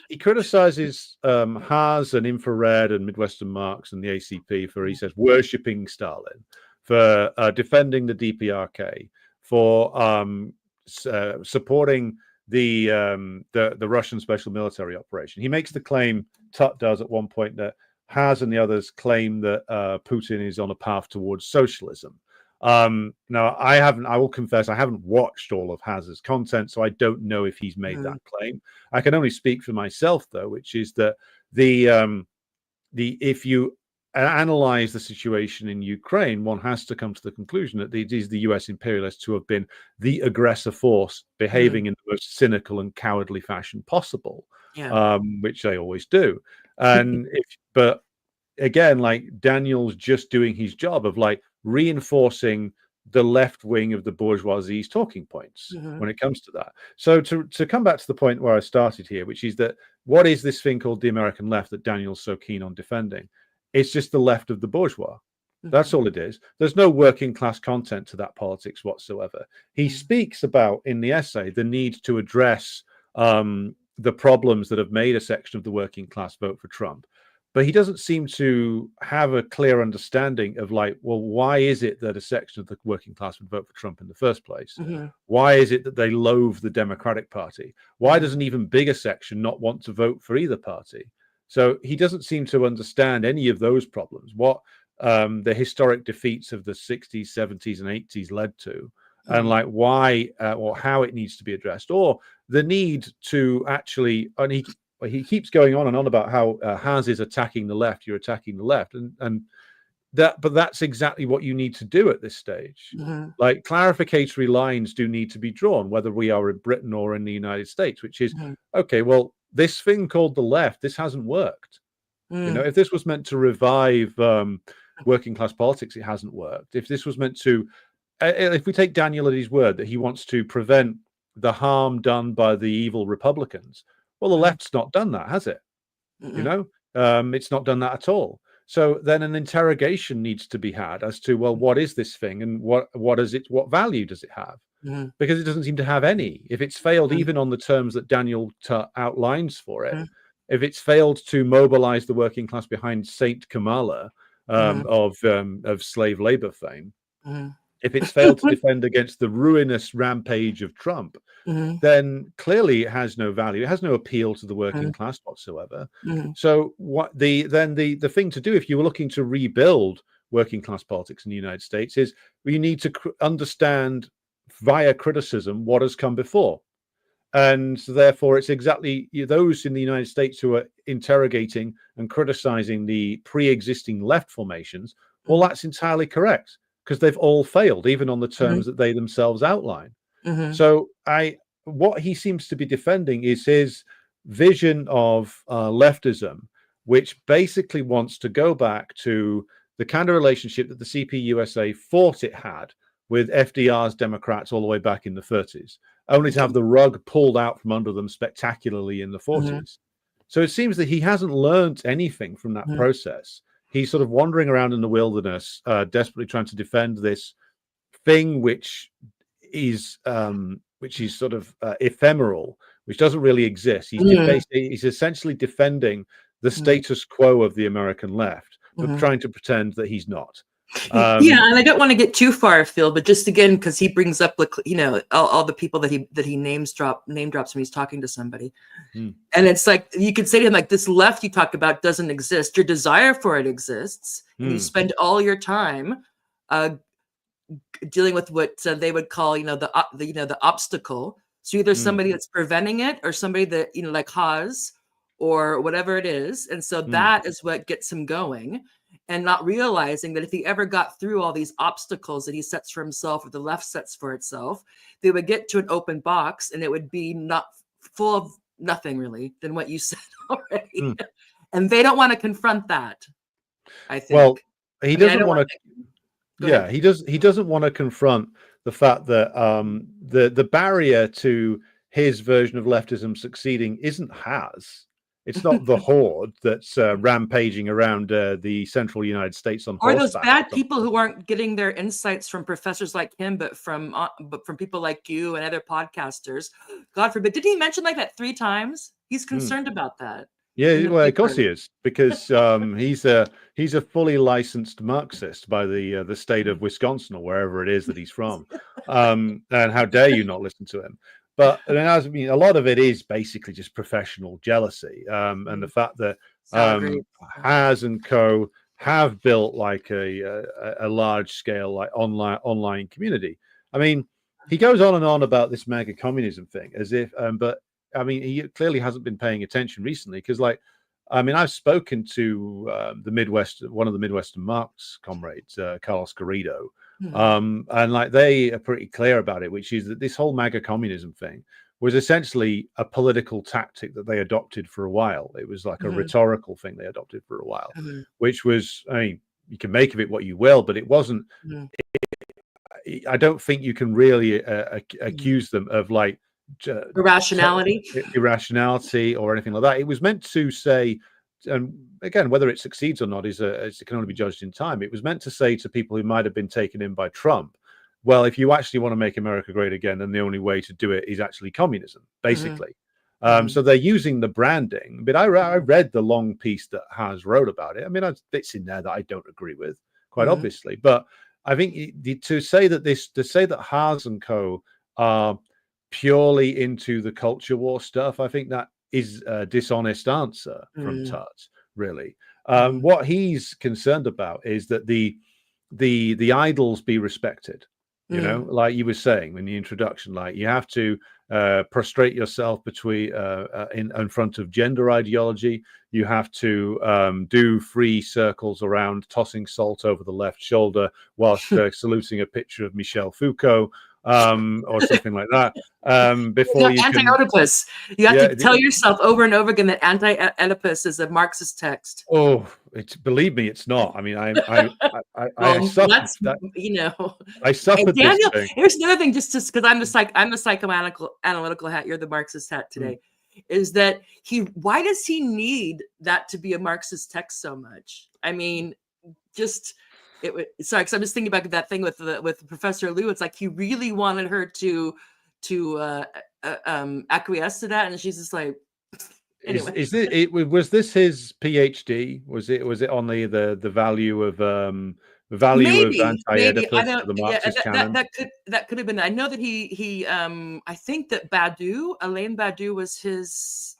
he criticizes Haas and Infrared and Midwestern Marx and the ACP for, he says, worshipping Stalin, for defending the DPRK, for supporting the Russian special military operation. He makes the claim, Tutt does at one point, that Haas and the others claim that Putin is on a path towards socialism. Now, I will confess, I haven't watched all of Haas's content, so I don't know if he's made that claim. I can only speak for myself, though, which is that if you analyze the situation in Ukraine, one has to come to the conclusion that it is the US imperialists who have been the aggressor force, behaving in the most cynical and cowardly fashion possible, which they always do. And but again, like, Daniel's just doing his job of like reinforcing the left wing of the bourgeoisie's talking points when it comes to that. So to come back to the point where I started here, which is that what is this thing called the American left that Daniel's so keen on defending? It's just the left of the bourgeois. That's all it is. There's no working class content to that politics whatsoever. He speaks about, in the essay, the need to address the problems that have made a section of the working class vote for Trump. But he doesn't seem to have a clear understanding of, like, well, why is it that a section of the working class would vote for Trump in the first place? Why is it that they loathe the Democratic Party? Why does an even bigger section not want to vote for either party? So he doesn't seem to understand any of those problems, what the historic defeats of the 60s, 70s, and 80s led to, and like why or how it needs to be addressed, or the need to actually, and he keeps going on and on about how Haas is attacking the left, you're attacking the left, and that, but that's exactly what you need to do at this stage. Like, clarificatory lines do need to be drawn, whether we are in Britain or in the United States, which is, okay, well, this thing called the left, this hasn't worked. You know, if this was meant to revive working class politics, it hasn't worked. If this was meant to if we take Daniel at his word that he wants to prevent the harm done by the evil Republicans, well, the left's not done that, has it? You know, it's not done that at all. So then an interrogation needs to be had as to, well, what is this thing, and what value does it have? Because it doesn't seem to have any. If it's failed even on the terms that Daniel outlines for it, if it's failed to mobilize the working class behind Saint Kamala of slave labor fame, if it's failed to defend against the ruinous rampage of Trump, then clearly it has no value. It has no appeal to the working class whatsoever. So what the thing to do if you were looking to rebuild working class politics in the United States is you need to understand via criticism what has come before. And therefore, it's exactly those in the United States who are interrogating and criticizing the pre-existing left formations. Well, that's entirely correct, because they've all failed, even on the terms that they themselves outline. So what he seems to be defending is his vision of leftism, which basically wants to go back to the kind of relationship that the CPUSA thought it had with FDR's Democrats all the way back in the 30s, only to have the rug pulled out from under them spectacularly in the 40s. So it seems that he hasn't learned anything from that process. He's sort of wandering around in the wilderness, desperately trying to defend this thing which is sort of ephemeral, which doesn't really exist. He's essentially defending the status quo of the American left, but trying to pretend that he's not. Yeah, and I don't want to get too far afield, but just again, because he brings up, all the people that he name drops when he's talking to somebody, and it's like you could say to him, like, this left you talk about doesn't exist. Your desire for it exists, and you spend all your time dealing with what they would call, the obstacle. So either somebody that's preventing it, or somebody that like Haas, or whatever it is, and so that is what gets him going. And not realizing that if he ever got through all these obstacles that he sets for himself, or the left sets for itself, they would get to an open box, and it would be not full of nothing really than what you said already. And they don't want to confront that, I think. Well, he doesn't want to. Yeah, he doesn't want to confront the fact that the barrier to his version of leftism succeeding isn't Haas. It's not the horde that's rampaging around the central United States on horseback. Or those bad people who aren't getting their insights from professors like him, but from people like you and other podcasters. God forbid. Did he mention like that 3 times? He's concerned about that. Yeah, well, of course he is, because he's a fully licensed Marxist by the state of Wisconsin, or wherever it is that he's from. And how dare you not listen to him? But a lot of it is basically just professional jealousy, and the fact that Haas and Co. have built like a large scale like online community. I mean, he goes on and on about this mega communism thing as if, but I mean, he clearly hasn't been paying attention recently, because I've spoken to one of the Midwestern Marx comrades, Carlos Garrido. And like they are pretty clear about it, which is that this whole MAGA communism thing was essentially a political tactic that they adopted for a while. It was like a rhetorical thing they adopted for a while, which was, I mean, you can make of it what you will, but it wasn't. I don't think you can really accuse them of like irrationality or anything like that. It was meant to say, and again, whether it succeeds or not it can only be judged in time. It was meant to say to people who might have been taken in by Trump, well, if you actually want to make America great again, then the only way to do it is actually communism, basically. So they're using the branding. But I read the long piece that Haas wrote about it. I mean, there's bits in there that I don't agree with, quite obviously. But I think to say that Haas and Co. are purely into the culture war stuff, I think that is a dishonest answer from Tut, really. What he's concerned about is that the idols be respected. You know, like you were saying in the introduction, like you have to prostrate yourself in front of gender ideology. You have to do 3 circles around, tossing salt over the left shoulder whilst saluting a picture of Michel Foucault. Or something like that. Before you anti-Oedipus. You have to tell yourself over and over again that anti-Oedipus is a Marxist text. Oh, it's, believe me, it's not. I mean, I Well, suffered that's, that. you know, I and suffered this Daniel, thing. here's another thing, just because I'm the psychoanalytical hat, you're the Marxist hat today, is that why does he need that to be a Marxist text so much? I mean, just sorry, because I'm just thinking about that thing with Professor Liu. It's like he really wanted her to acquiesce to that, and she's just like, anyway. Was this his PhD? Was it on the value of Maybe I anti-Oedipus don't. to the Yeah, Marxist canon? that could have been. I know that he I think that Alain Badiou was his.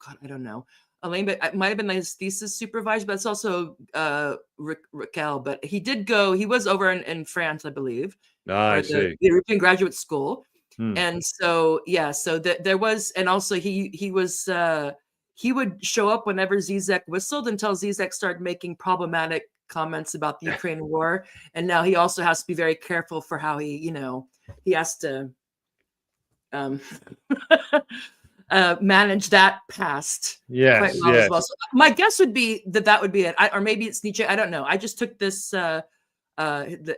God, I don't know. Alain, but it might have been his thesis supervisor, but it's also Raquel. But he did go. He was over in France, I believe, I or the see. European Graduate School. Hmm. And so, yeah, so there was, and also he was he would show up whenever Zizek whistled until Zizek started making problematic comments about the Ukraine war, and now he also has to be very careful for how he has to manage that past quite Yes, well as yes. well. So my guess would be that would be it, or maybe it's Nietzsche. I don't know. I just took this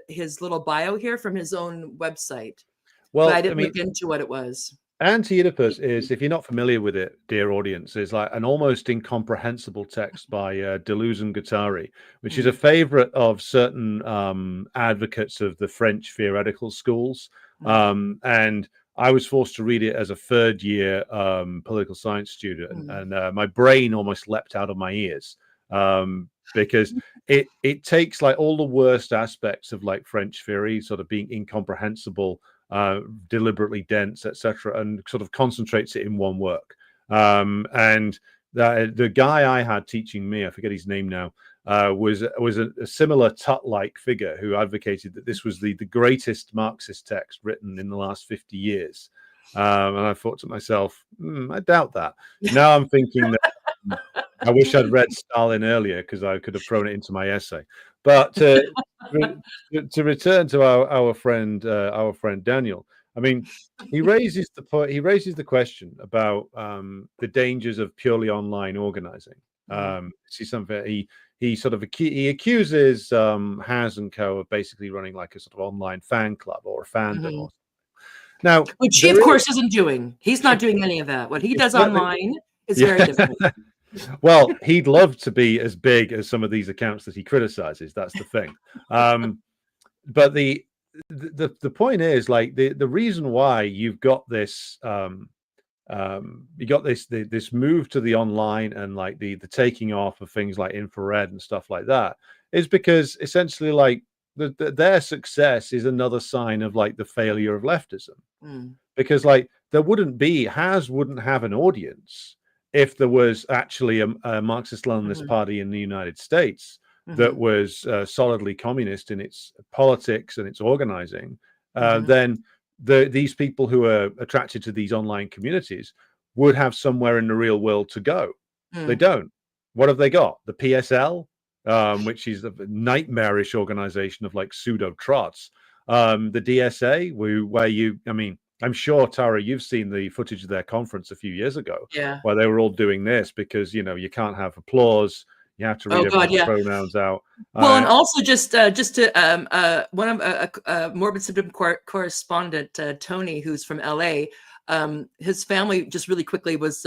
his little bio here from his own website, but I Well, I didn't mean, look into what it was. Anti-Oedipus is, if you're not familiar with it, dear audience, is like an almost incomprehensible text by Deluzian, which is a favorite of certain advocates of the French theoretical schools. And I was forced to read it as a third-year political science student, and my brain almost leapt out of my ears because it takes like all the worst aspects of like French theory, sort of being incomprehensible, deliberately dense, etc., and sort of concentrates it in one work. And the guy I had teaching me, I forget his name now, was a similar Tut-like figure who advocated that this was the greatest Marxist text written in the last 50 years. And I thought to myself, I doubt that. Now I'm thinking that I wish I'd read Stalin earlier because I could have thrown it into my essay. But to return to our friend Daniel, I mean, he raises the question about the dangers of purely online organizing. See something he sort of he accuses Has and Co of basically running like a sort of online fan club or a fandom or something. Now, which he of course isn't doing. He's not doing any of that. What he does online is very different. Well, he'd love to be as big as some of these accounts that he criticizes. That's the thing. But the point is, like, the reason why you've got this this move to the online and like the taking off of things like infrared and stuff like that is because essentially like their success is another sign of like the failure of leftism. Because like Has wouldn't have an audience if there was actually a Marxist-Leninist party in the United States that was solidly communist in its politics and its organizing. Then these people who are attracted to these online communities would have somewhere in the real world to go. They don't. What have they got? The PSL, which is a nightmarish organization of like pseudo trots. The DSA, I mean, I'm sure, Tara, you've seen the footage of their conference a few years ago, where they were all doing this because, you can't have applause. You have to read everyone's pronouns out. Well, and also just to one of Morbid Symptom correspondent, Tony, who's from LA, his family just really quickly was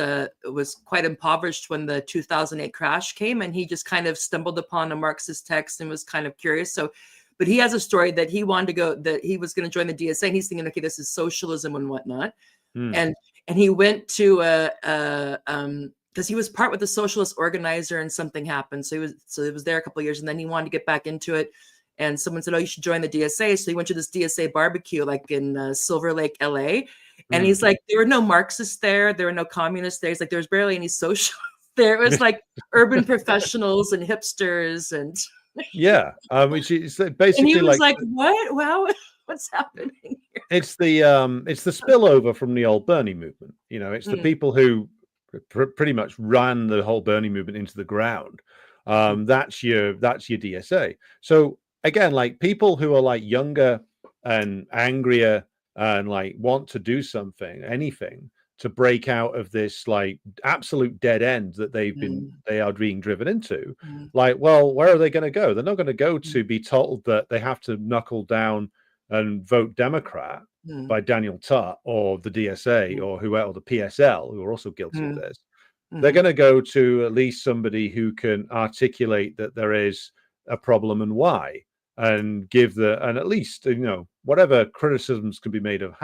quite impoverished when the 2008 crash came, and he just kind of stumbled upon a Marxist text and was kind of curious. So, but he has a story that he wanted to go, that he was going to join the DSA, and he's thinking, okay, this is socialism and whatnot. And he went to because he was part with a socialist organizer and something happened. So he was there a couple of years, and then he wanted to get back into it. And someone said, oh, you should join the DSA. So he went to this DSA barbecue, like in Silver Lake, LA. And he's like, there were no Marxists there. There were no communists there. He's like, there was barely any socialists there. It was like urban professionals and hipsters and which is basically, and he was like what? Wow, what's happening here? It's the spillover from the old Bernie movement. It's the people who pretty much ran the whole Bernie movement into the ground. That's your DSA. So again, like people who are like younger and angrier and like want to do anything to break out of this like absolute dead end that they are being driven into. Like, well, where are they going to go? They're not going to go to be told that they have to knuckle down and vote Democrat by Daniel Tutt or the DSA or whoever, or the PSL, who are also guilty of this. They're going to go to at least somebody who can articulate that there is a problem and why, and give and at least, whatever criticisms can be made of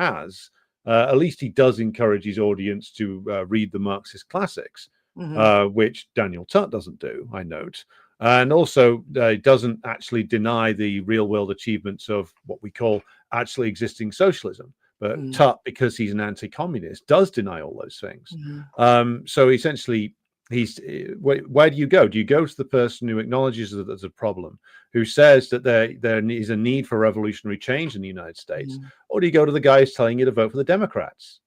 at least he does encourage his audience to read the Marxist classics, which Daniel Tutt doesn't do, I note. And also doesn't actually deny the real world achievements of what we call actually existing socialism. But Tutt, because he's an anti-communist, does deny all those things. So essentially, where do you go? Do you go to the person who acknowledges that there's a problem, who says that there is a need for revolutionary change in the United States, or do you go to the guy who's telling you to vote for the Democrats?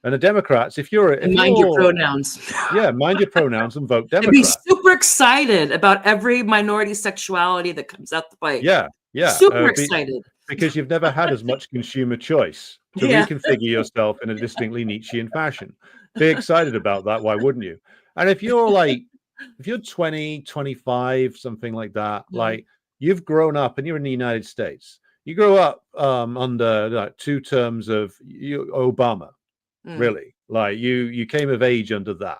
And the Democrats, if mind your pronouns. Yeah, mind your pronouns and vote Democrat. And be super excited about every minority sexuality that comes out the pipe. Yeah. Super excited. Because you've never had as much consumer choice to reconfigure yourself in a distinctly Nietzschean fashion. Be excited about that. Why wouldn't you? And if you're 20, 25, something like that, like you've grown up and you're in the United States, you grow up under like 2 terms of Obama, really, like you came of age under that.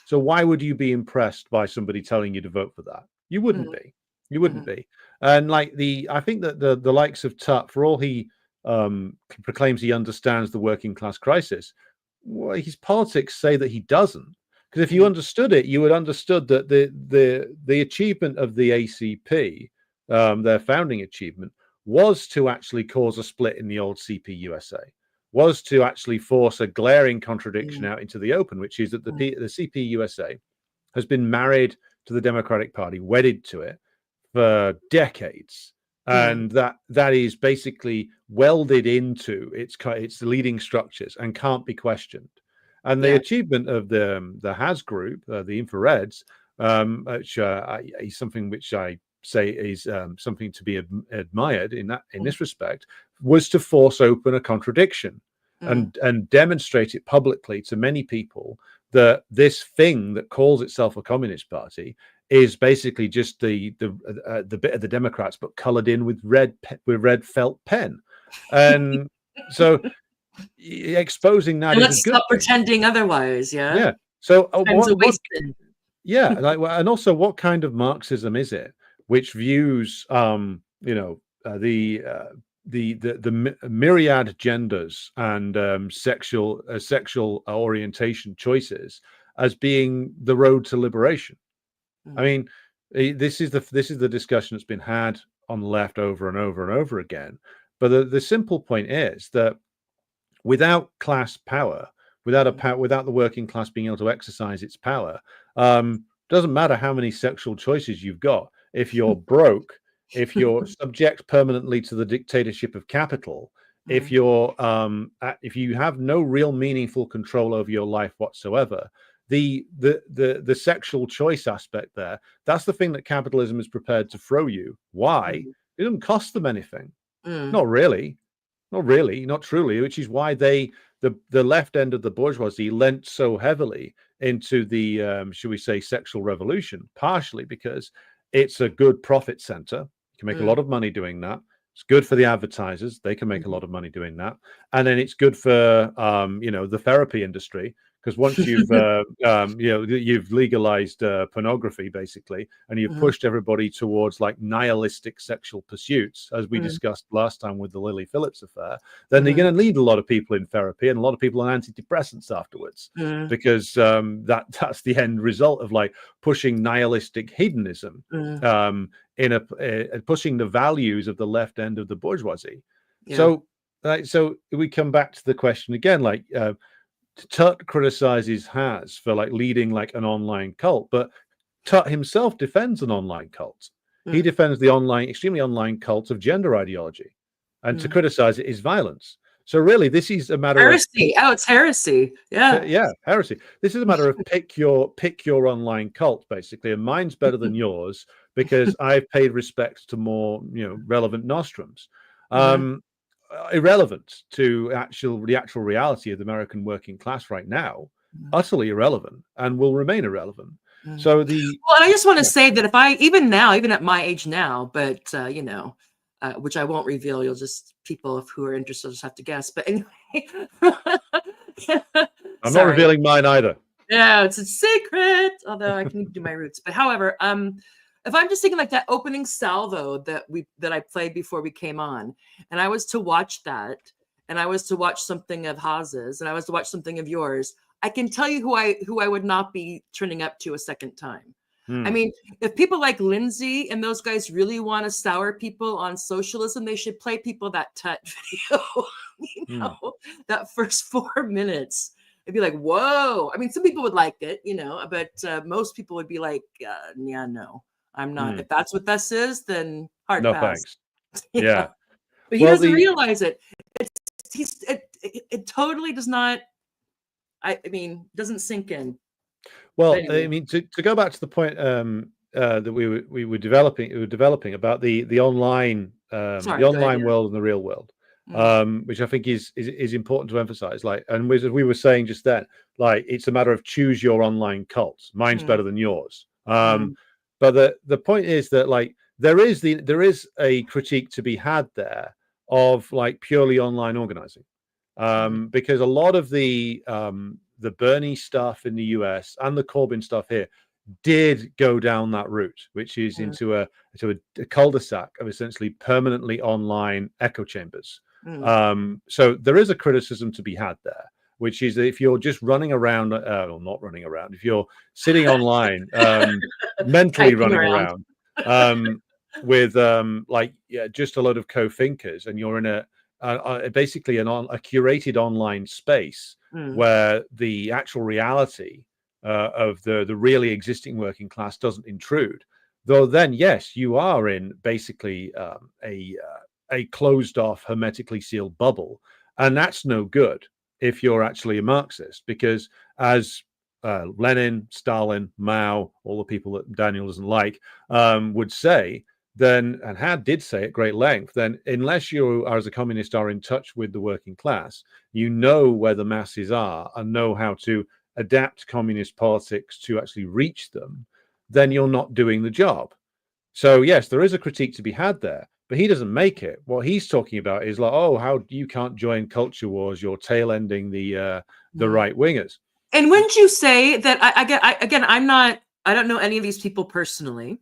So why would you be impressed by somebody telling you to vote for that? You wouldn't be. You wouldn't be. And like I think that the likes of Tutt, for all he proclaims he understands the working class crisis, well, his politics say that he doesn't. Because if you understood it, you would understood that the achievement of the ACP, their founding achievement, was to actually cause a split in the old CP-USA, was to actually force a glaring contradiction out into the open, which is that the CP-USA has been married to the Democratic Party, wedded to it for decades. And that is basically welded into its leading structures and can't be questioned. And the achievement of the Has group, the infrareds, which is something which I say is something to be admired in this respect, was to force open a contradiction and demonstrate it publicly to many people that this thing that calls itself a communist party is basically just the bit of the Democrats, but colored in with red felt pen. And so exposing that and is let's a good stop thing. pretending otherwise. Yeah. So like, and also, what kind of Marxism is it which views the myriad genders and sexual orientation choices as being the road to liberation? I mean, this is the discussion that's been had on the left over and over and over again. But the simple point is that without class power, without the working class being able to exercise its power, doesn't matter how many sexual choices you've got. If you're broke, if you're subject permanently to the dictatorship of capital, if you have no real meaningful control over your life whatsoever, the sexual choice aspect there, that's the thing that capitalism is prepared to throw you. Why? It doesn't cost them anything. Not really, not truly, which is why the left end of the bourgeoisie lent so heavily into the should we say sexual revolution, partially because it's a good profit center. You can make a lot of money doing that. It's good for the advertisers. They can make a lot of money doing that. And then it's good for the therapy industry, because once you've legalized pornography basically, and you've pushed everybody towards like nihilistic sexual pursuits, as we discussed last time with the Lily Phillips affair, then you're going to lead a lot of people in therapy and a lot of people on antidepressants afterwards, because that's the end result of like pushing nihilistic hedonism, pushing the values of the left end of the bourgeoisie. So we come back to the question again, like Tutt criticizes Has for like leading like an online cult, but Tutt himself defends an online cult. He defends the extremely online cult of gender ideology, and to criticize it is violence. So really, this is a matter heresy. It's heresy. Heresy. This is a matter of pick your online cult, basically, and mine's better than yours because I've paid respect to more relevant nostrums. irrelevant to the actual reality of the American working class right now, utterly irrelevant, and will remain irrelevant. So Well, and I just want to yeah. say that if I, even now, even at my age now, but you know, which I won't reveal, you'll just, people who are interested just have to guess. But anyway, I'm not sorry. revealing mine either. Yeah, it's a secret, although I can do my roots. But however, if I'm just thinking like that opening salvo that I played before we came on, and I was to watch that, and I was to watch something of Haz's, and I was to watch something of yours, I can tell you who I would not be turning up to a second time. I mean, if people like Lindsay and those guys really want to sour people on socialism, they should play people that Tut video. You know, that first 4 minutes. It'd be like, whoa. I mean, some people would like it, you know, but most people would be like, yeah, no, I'm not. If that's what this is, then hard No pass. thanks. Yeah. Yeah. But he doesn't realize it. It totally does not. I mean, doesn't sink in. Well, Anyway. I mean, to go back to the point that we were developing about the online world and the real world, which I think is important to emphasize. Like, and as we were saying just then, like, it's a matter of choose your online cult. Mine's better than yours. But the point is that, like, there is a critique to be had there of, like, purely online organizing, because a lot of the Bernie stuff in the US and the Corbyn stuff here did go down that route, which is into a cul-de-sac of essentially permanently online echo chambers. So there is a criticism to be had there, which is that if you're just running around, or not running around, if you're sitting online, mentally running around, with like, yeah, just a load of co-thinkers, and you're in basically a curated online space where the actual reality of the really existing working class doesn't intrude, though then yes, you are in basically a closed off, hermetically sealed bubble, and that's no good if you're actually a Marxist, because as Lenin, Stalin, Mao, all the people that Daniel doesn't like, would say, then, and did say at great length, then unless you as a communist are in touch with the working class, you know where the masses are and know how to adapt communist politics to actually reach them, then you're not doing the job. So yes, there is a critique to be had there, but he doesn't make it. What he's talking about is like, oh, how you can't join culture wars, you're tail ending the right wingers. And wouldn't you say that again, I don't know any of these people personally.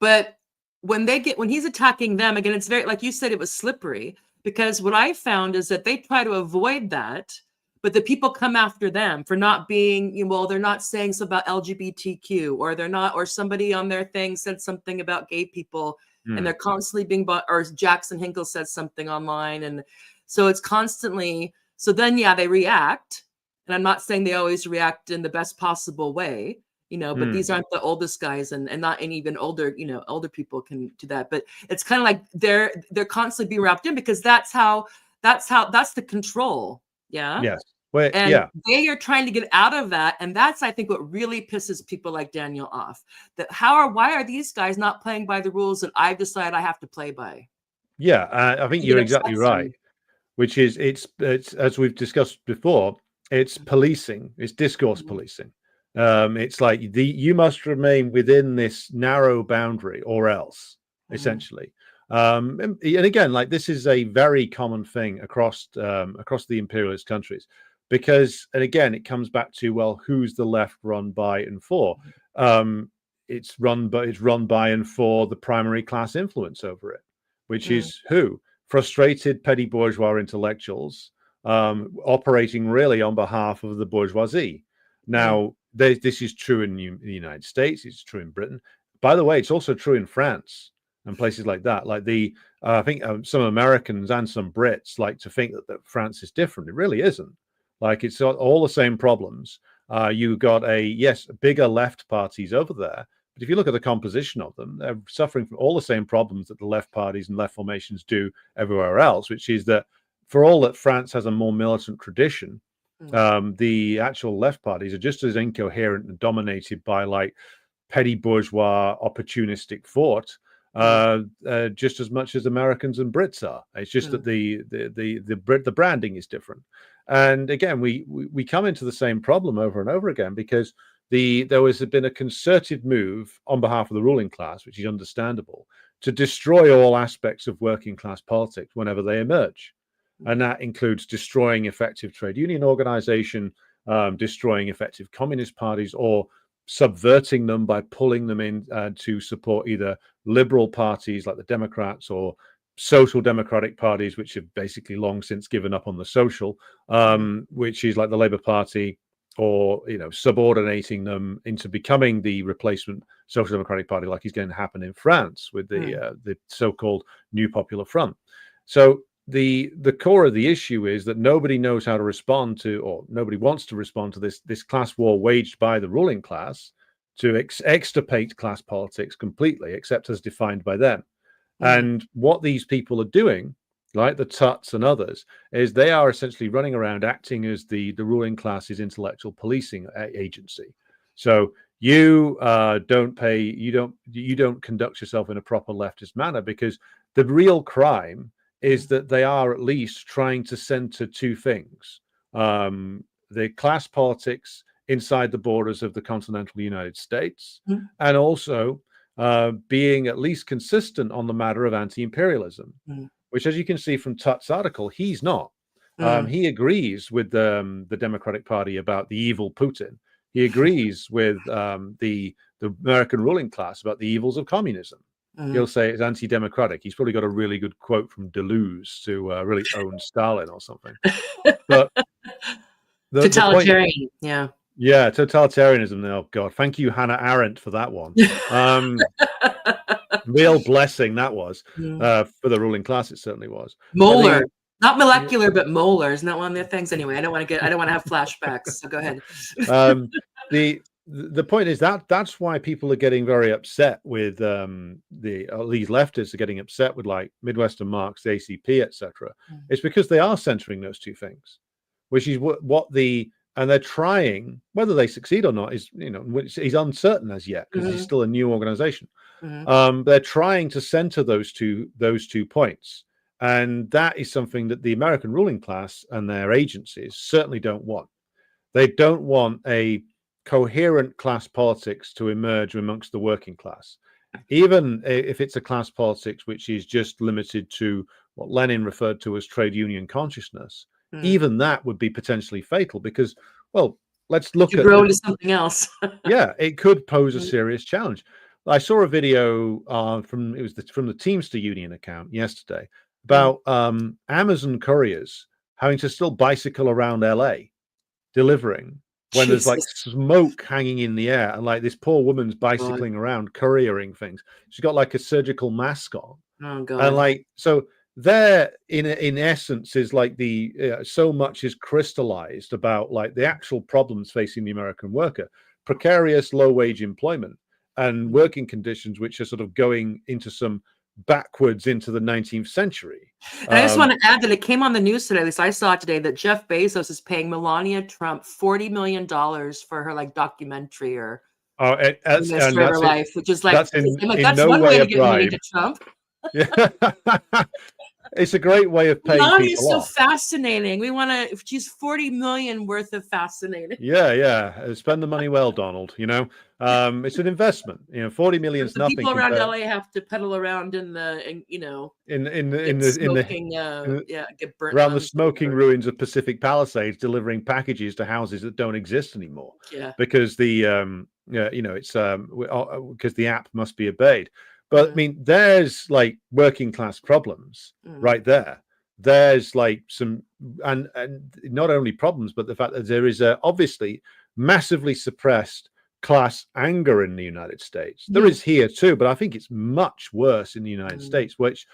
But when he's attacking them, again, it's very, like you said, it was slippery, because what I found is that they try to avoid that, but the people come after them for not being, well, they're not saying something about LGBTQ, or they're not, or somebody on their thing said something about gay people, and they're constantly being or Jackson Hinkle said something online. And so it's constantly, so then, yeah, they react. And I'm not saying they always react in the best possible way, you know, but these aren't the oldest guys, and not any even older, you know, older people can do that. But it's kind of like they're constantly being wrapped in, because that's the control. Yeah. Yes. Well, and yeah. they are trying to get out of that. And that's, I think, what really pisses people like Daniel off. That why are these guys not playing by the rules that I've decided I have to play by? Yeah, I think you're exactly right. Which is, it's as we've discussed before, it's policing, it's discourse policing. It's like you must remain within this narrow boundary or else, essentially. And again, like, this is a very common thing across the imperialist countries, because, and again, it comes back to, well, who's the left run by and for? It's run by and for the primary class influence over it, which is who? Frustrated petty bourgeois intellectuals operating really on behalf of the bourgeoisie. Now, this is true in the United States. It's true in Britain. By the way, it's also true in France and places like that. Like I think some Americans and some Brits like to think that France is different. It really isn't. Like, it's all the same problems. You got bigger left parties over there. But if you look at the composition of them, they're suffering from all the same problems that the left parties and left formations do everywhere else, which is that for all that France has a more militant tradition, the actual left parties are just as incoherent and dominated by, like, petty bourgeois opportunistic thought just as much as Americans and Brits are. It's just that the branding is different. And again, we come into the same problem over and over again because there has been a concerted move on behalf of the ruling class, which is understandable, to destroy all aspects of working class politics whenever they emerge. And that includes destroying effective trade union organization, destroying effective communist parties, or subverting them by pulling them in to support either liberal parties like the Democrats or social democratic parties, which have basically long since given up on the social, which is like the Labour Party, or subordinating them into becoming the replacement social democratic party, like is going to happen in France with the so-called New Popular Front. So the core of the issue is that nobody knows how to respond to, or nobody wants to respond to this class war waged by the ruling class to extirpate class politics completely, except as defined by them. And what these people are doing, like the Tuts and others, is they are essentially running around acting as the ruling class's intellectual policing agency. So you don't conduct yourself in a proper leftist manner, because the real crime is that they are at least trying to center two things: the class politics inside the borders of the continental United States, and also being at least consistent on the matter of anti-imperialism, which, as you can see from Tut's article, he's not. He agrees with the Democratic Party about the evil Putin. He agrees with the American ruling class about the evils of communism. He'll say it's anti-democratic. He's probably got a really good quote from Deluzian to really own Stalin or something. But totalitarian, yeah, totalitarianism. Oh God, thank you, Hannah Arendt, for that one. Real blessing that was for the ruling class. It certainly was. Molar, not molecular, but molar. Isn't that one of their things? Anyway, I don't want to have flashbacks. So go ahead. The point is that's why people are getting very upset with these leftists are getting upset with like Midwestern Marx, the ACP, etc. It's because they are centering those two things, which is and they're trying, whether they succeed or not is is uncertain as yet, because it's still a new organization. They're trying to center those two points, and that is something that the American ruling class and their agencies certainly don't want. They don't want a coherent class politics to emerge amongst the working class, even if it's a class politics which is just limited to what Lenin referred to as trade union consciousness. Even that would be potentially fatal, because, well, let's look at grow into something else. Yeah, it could pose a serious challenge. I saw a video from the Teamster Union account yesterday about Amazon couriers having to still bicycle around LA delivering when there's like smoke hanging in the air, and like this poor woman's bicycling around couriering things. She's got like a surgical mask on. Oh God. And like, so there in essence is like so much is crystallized about like the actual problems facing the American worker: precarious low wage employment and working conditions which are sort of going into some backwards into the 19th century. And I just want to add that it came on the news today, at least I saw it today, that Jeff Bezos is paying Melania Trump $40 million for her like documentary or her life, which is like that's one way to get money to Trump. Yeah. It's a great way of paying Melania's people off. Fascinating. We want to. She's 40 million worth of fascinating. Yeah. Spend the money well, Donald. It's an investment. 40 million is nothing. People around LA have to pedal around in the get burnt around the smoking ruins of Pacific Palisades, delivering packages to houses that don't exist anymore. Yeah, because it's because the app must be obeyed. But I mean, there's like working class problems right there. There's like some, and not only problems, but the fact that there is obviously massively suppressed class anger in the United States. There is here too, but I think it's much worse in the United States, which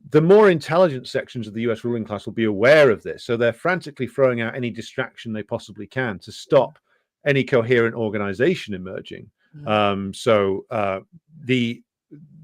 the more intelligent sections of the US ruling class will be aware of this. So they're frantically throwing out any distraction they possibly can to stop any coherent organization emerging.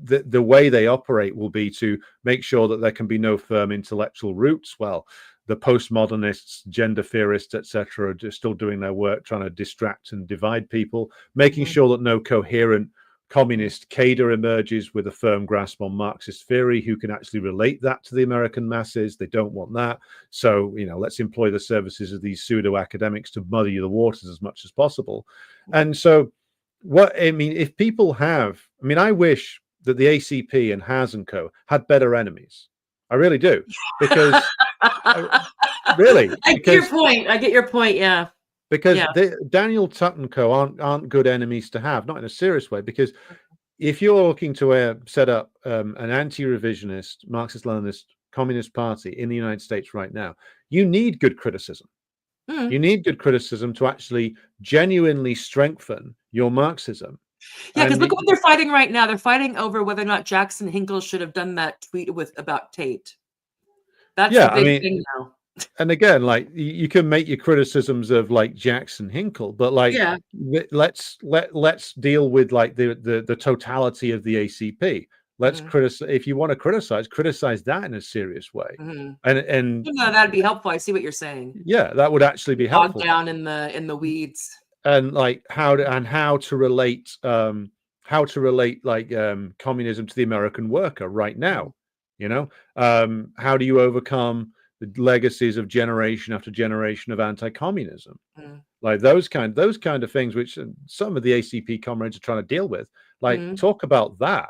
The way they operate will be to make sure that there can be no firm intellectual roots. Well, the postmodernists, gender theorists, etc., are just still doing their work, trying to distract and divide people, making sure that no coherent communist cadre emerges with a firm grasp on Marxist theory who can actually relate that to the American masses. They don't want that. So, let's employ the services of these pseudo-academics to muddy the waters as much as possible. And so if people I wish that the ACP and Haas and Co. had better enemies. I really do. Because, really. I get your point, yeah. Because Daniel Tutt and Co. aren't good enemies to have, not in a serious way, because if you're looking to set up an anti-revisionist, Marxist-Leninist, communist party in the United States right now, you need good criticism. You need good criticism to actually genuinely strengthen your Marxism. Yeah, because look at what they're fighting right now. They're fighting over whether or not Jackson Hinkle should have done that tweet about Tate. That's the big thing now. And again, you can make your criticisms of Jackson Hinkle, but let's deal with the totality of the ACP. Let's criticize. If you want to criticize that in a serious way. And that'd be helpful. I see what you're saying. Yeah, that would actually be helpful. Down in the weeds. And how to relate communism to the American worker right now. How do you overcome the legacies of generation after generation of anti-communism, those kind of things, which some of the ACP comrades are trying to deal with. Talk about that,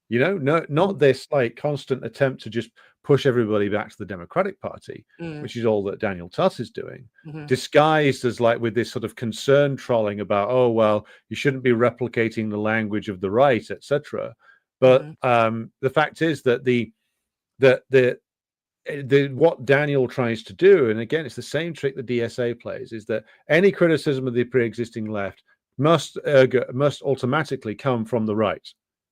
not this constant attempt to just push everybody back to the Democratic Party, which is all that Daniel Tutt is doing, disguised as with this sort of concern trolling about, oh well, you shouldn't be replicating the language of the right, etc. But the fact is that what Daniel tries to do, and again, it's the same trick the DSA plays, is that any criticism of the pre-existing left must automatically come from the right.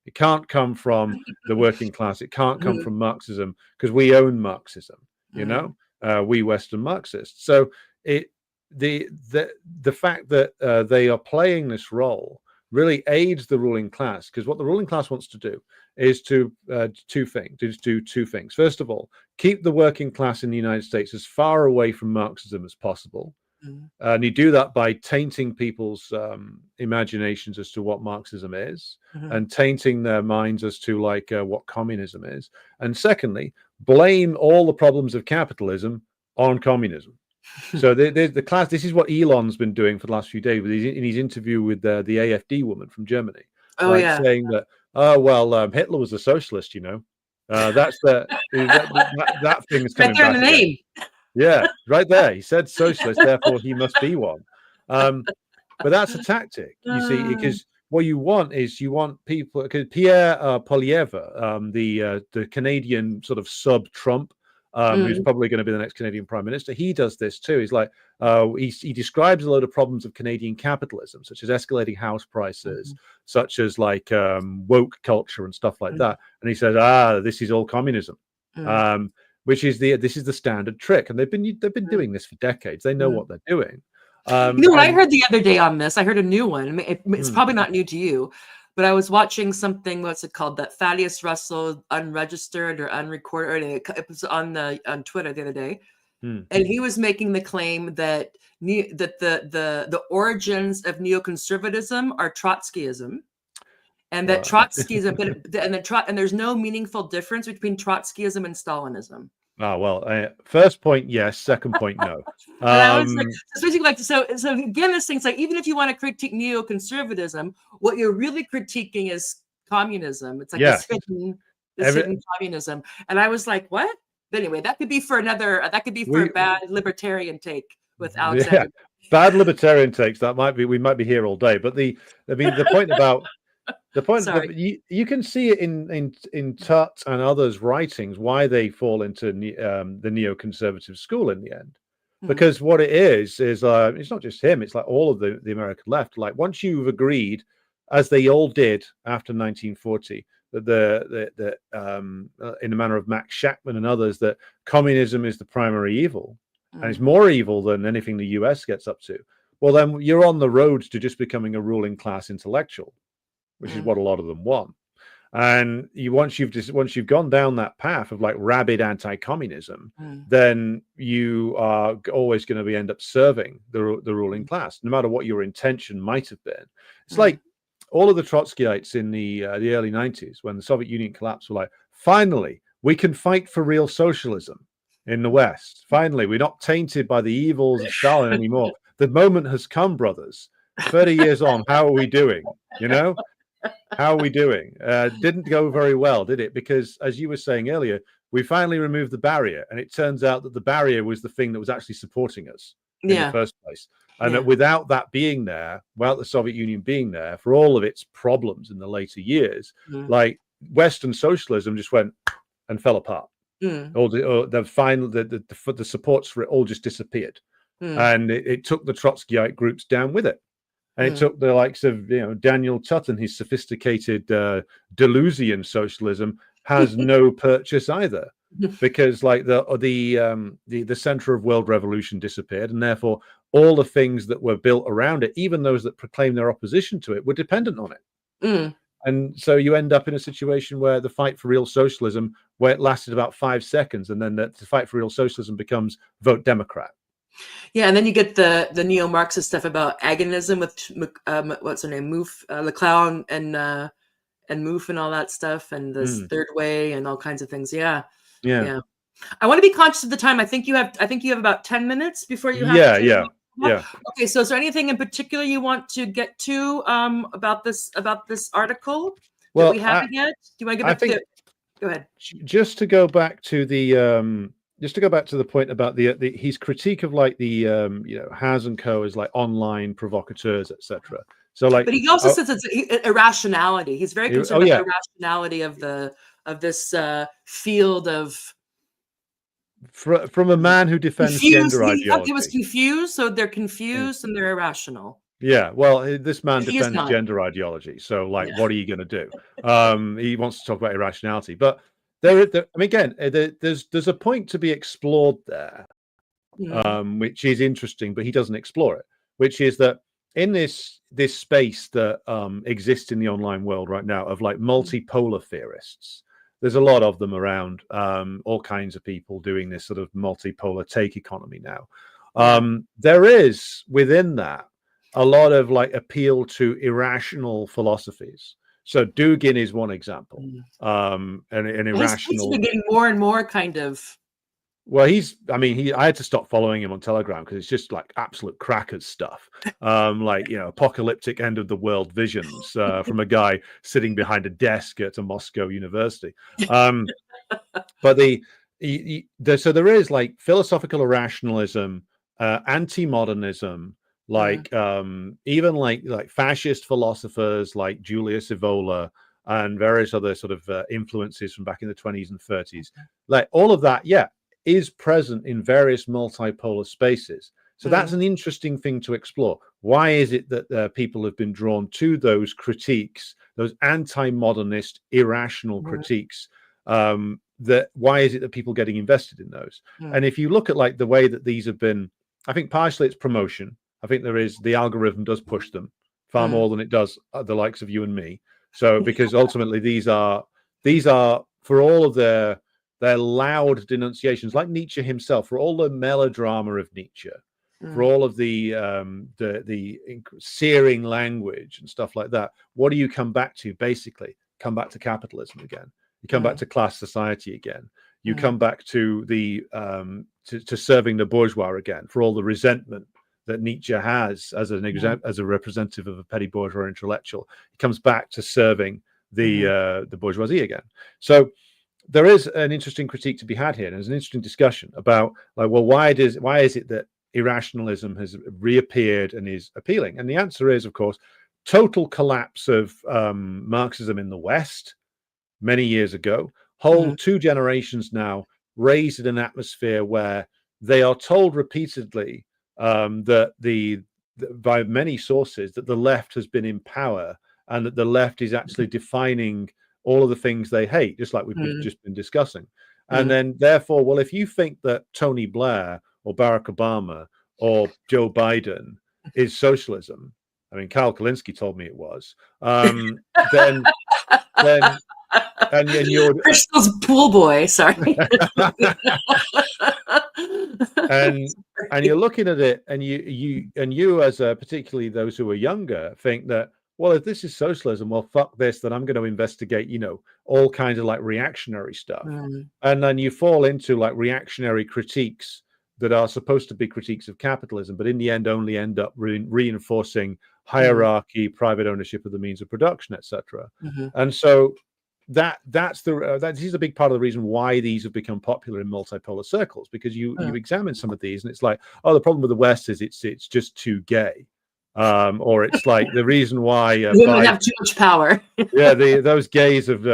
It can't come from the working class. It can't come from Marxism, because we own Marxism. We Western Marxists. So the fact that they are playing this role really aids the ruling class, because what the ruling class wants to do is to do two things. First of all, keep the working class in the United States as far away from Marxism as possible. And you do that by tainting people's imaginations as to what Marxism is, and tainting their minds as to what communism is. And secondly, blame all the problems of capitalism on communism. So the class, this is what Elon's been doing for the last few days in his interview with the AfD woman from Germany. Saying that, Hitler was a socialist, that's that thing is coming right there in the name. Yeah, right there. He said socialist, therefore he must be one. But that's a tactic, you see, because what you want people, because Pierre Poilievre, the Canadian sort of sub-Trump, who's probably going to be the next Canadian Prime Minister, he does this too. He's he describes a load of problems of Canadian capitalism, such as escalating house prices, such as woke culture and stuff like that. And he says, this is all communism, which is this is the standard trick. And they've been doing this for decades. They know what they're doing. What I heard the other day on this, I heard a new one. It's probably not new to you, but I was watching something, what's it called? That Thaddeus Russell unregistered or unrecorded. It was on Twitter the other day. And he was making the claim that the origins of neoconservatism are Trotskyism, and that Trotskyism, and there's no meaningful difference between Trotskyism and Stalinism. First point, yes. Second point, no. And I was so again, this thing's even if you want to critique neoconservatism, what you're really critiquing is communism. It's this hidden communism. And I was like, what? But anyway, that could be for a bad libertarian take with Alexander. Yeah, bad libertarian takes. We might be here all day. But the point about you can see it in Tutt and others' writings why they fall into the neoconservative school in the end, because what it is it's not just him. It's all of the American left. Once you've agreed, as they all did after 1940. In the manner of Max Shachtman and others, that communism is the primary evil, and it's more evil than anything the US gets up to. Well, then you're on the road to just becoming a ruling class intellectual, which is what a lot of them want. And once you've gone down that path of rabid anti-communism, then you are always going to end up serving the ruling class, no matter what your intention might have been. It's all of the Trotskyites in the early 90s, when the Soviet Union collapsed, were like, finally, we can fight for real socialism in the West. Finally, we're not tainted by the evils of Stalin anymore. The moment has come, brothers. 30 years on, how are we doing? You know, how are we doing? Didn't go very well, did it? Because, as you were saying earlier, we finally removed the barrier, and it turns out that the barrier was the thing that was actually supporting us in the first place. And that without that being there, without the Soviet Union being there, for all of its problems in the later years, like Western socialism just went and fell apart. All the supports for it all just disappeared, and it took the Trotskyite groups down with it. And it took the likes of Daniel Tutton, his sophisticated Deluzian socialism has no purchase either, because like the center of world revolution disappeared, and therefore all the things that were built around it, even those that proclaimed their opposition to it, were dependent on it. And so you end up in a situation where the fight for real socialism, where it lasted about 5 seconds, and then the fight for real socialism becomes vote Democrat. Yeah, and then you get the neo-Marxist stuff about agonism with what's her name, Leclau and Moof and all that stuff, and this third way and all kinds of things. Yeah. I want to be conscious of the time. I think you have about 10 minutes before you have to. Yeah. Okay, so is there anything in particular you want to get to about this article? Well, we haven't yet. Do you want to get back to go ahead. Just to go back to the point about his critique of like the Has and Co. as like online provocateurs, etc. So like, but he also says it's irrationality. He's very concerned about the irrationality of this field of. From a man who defends gender ideology. It was confused, so they're confused and they're irrational. Yeah, well, this man defends gender ideology. So, like, what are you going to do? He wants to talk about irrationality, but there's a point to be explored there, which is interesting, but he doesn't explore it. Which is that in this space that exists in the online world right now of like multipolar theorists. There's a lot of them around, all kinds of people doing this sort of multipolar take economy now. There is within that a lot of like appeal to irrational philosophies. So Dugin is one example. An irrational. He's getting more and more kind of. Well, I had to stop following him on Telegram because it's just like absolute crackers stuff. Like, apocalyptic end of the world visions from a guy sitting behind a desk at a Moscow university. But so there is like philosophical irrationalism, anti-modernism, like even like fascist philosophers like Julius Evola and various other sort of influences from back in the 20s and 30s. Like all of that, is present in various multipolar spaces. So that's an interesting thing to explore. Why is it that people have been drawn to those critiques, those anti-modernist, irrational critiques? Why is it that people are getting invested in those? And if you look at like the way that these have been, I think partially it's promotion. I think the algorithm does push them far more than it does the likes of you and me. So because ultimately these are for all of their loud denunciations, like Nietzsche himself, for all the melodrama of Nietzsche, for all of the searing language and stuff like that, what do you come back to? Basically, come back to capitalism again. You come back to class society again. You come back to to serving the bourgeois again, for all the resentment that Nietzsche has as as a representative of a petty bourgeois intellectual. He comes back to serving the bourgeoisie again. So there is an interesting critique to be had here. There's an interesting discussion about like, well, why is it that irrationalism has reappeared and is appealing? And the answer is, of course, total collapse of Marxism in the West many years ago. Whole 2 generations now raised in an atmosphere where they are told repeatedly that by many sources that the left has been in power and that the left is actually defining all of the things they hate, just like we've just been discussing. And then therefore, well, if you think that Tony Blair or Barack Obama or Joe Biden is socialism, I mean, Kyle Kalinske told me it was, then and you're Crystal's pool boy, sorry. and you're looking at it and you as particularly those who are younger think that, well, if this is socialism, well, fuck this, then I'm going to investigate, all kinds of like reactionary stuff. Mm, And then you fall into like reactionary critiques that are supposed to be critiques of capitalism, but in the end only end up reinforcing hierarchy, private ownership of the means of production, etc. mhm, And so this is a big part of the reason why these have become popular in multipolar circles, because you mm. examine some of these and it's like, oh, the problem with the West is it's just too gay, or it's like the reason why Women have too much power. yeah, those gays have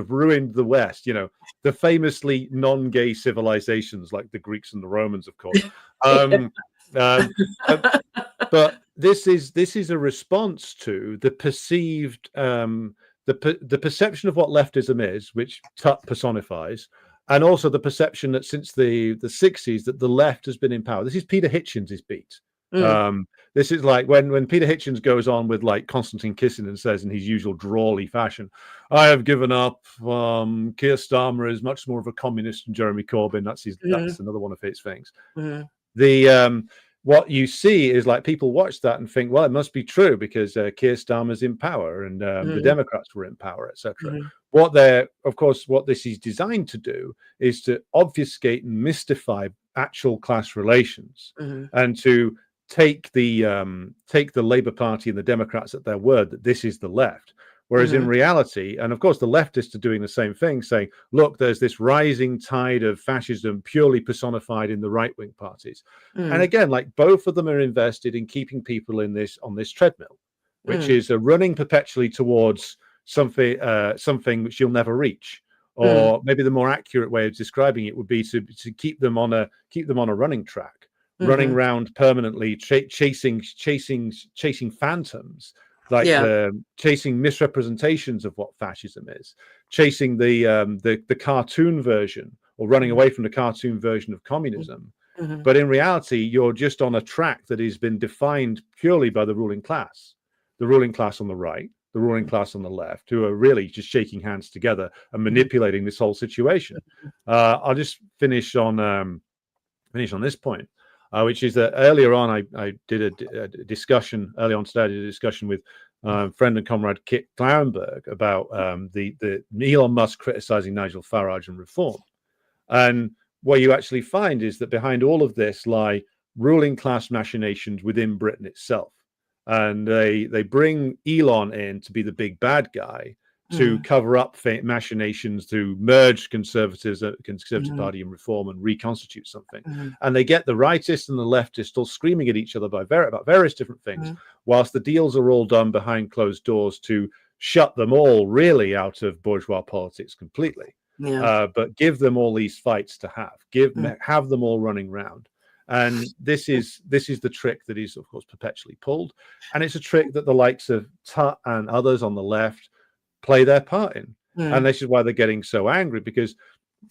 ruined the West. The famously non-gay civilizations like the Greeks and the Romans, of course. Um, um, uh, but this is a response to the perceived the perception of what leftism is, which Tut personifies, and also the perception that since the 60s that the left has been in power. This is Peter Hitchens' beat. Mm, This is like when Peter Hitchens goes on with like Konstantin Kisin and says in his usual drawly fashion, "I have given up. Keir Starmer is much more of a communist than Jeremy Corbyn." That's another one of his things. mhm, The what you see is like people watch that and think, well, it must be true because Keir Starmer's in power and the mhm, Democrats were in power, etc. mhm, What this is designed to do is to obfuscate and mystify actual class relations, mhm, and to take the Labour Party and the Democrats at their word that this is the left. Whereas in mhm, reality, and of course the leftists are doing the same thing, saying, look, there's this rising tide of fascism purely personified in the right-wing parties. And mm, again, like both of them are invested in keeping people on this treadmill, which mm, is running perpetually towards something which you'll never reach. mm, Or maybe the more accurate way of describing it would be to keep them on a running track, running mhm. around permanently, chasing phantoms, like Yeah. chasing misrepresentations of what fascism is, chasing the cartoon version, or running Mhm, away from the cartoon version of communism. mhm, But in reality, you're just on a track that has been defined purely by the ruling class on the right, the ruling class on the left, who are really just shaking hands together and mhm, manipulating this whole situation. I'll just finish on this point, which is that earlier on I did a discussion early on today. I did a discussion with friend and comrade Kit Klauenberg about the Elon Musk criticizing Nigel Farage and reform. And what you actually find is that behind all of this lie ruling class machinations within Britain itself. And they bring Elon in to be the big bad guy, to mhm, cover up machinations, to merge Conservative mhm, Party and Reform and reconstitute something. mhm, And they get the rightists and the leftists all screaming at each other about various different things, mhm. whilst the deals are all done behind closed doors to shut them all really out of bourgeois politics completely. Yeah. But give them all these fights to have them all running round. And this is the trick that is, of course, perpetually pulled. And it's a trick that the likes of Tut and others on the left play their part in. And Mm, this is why they're getting so angry, because,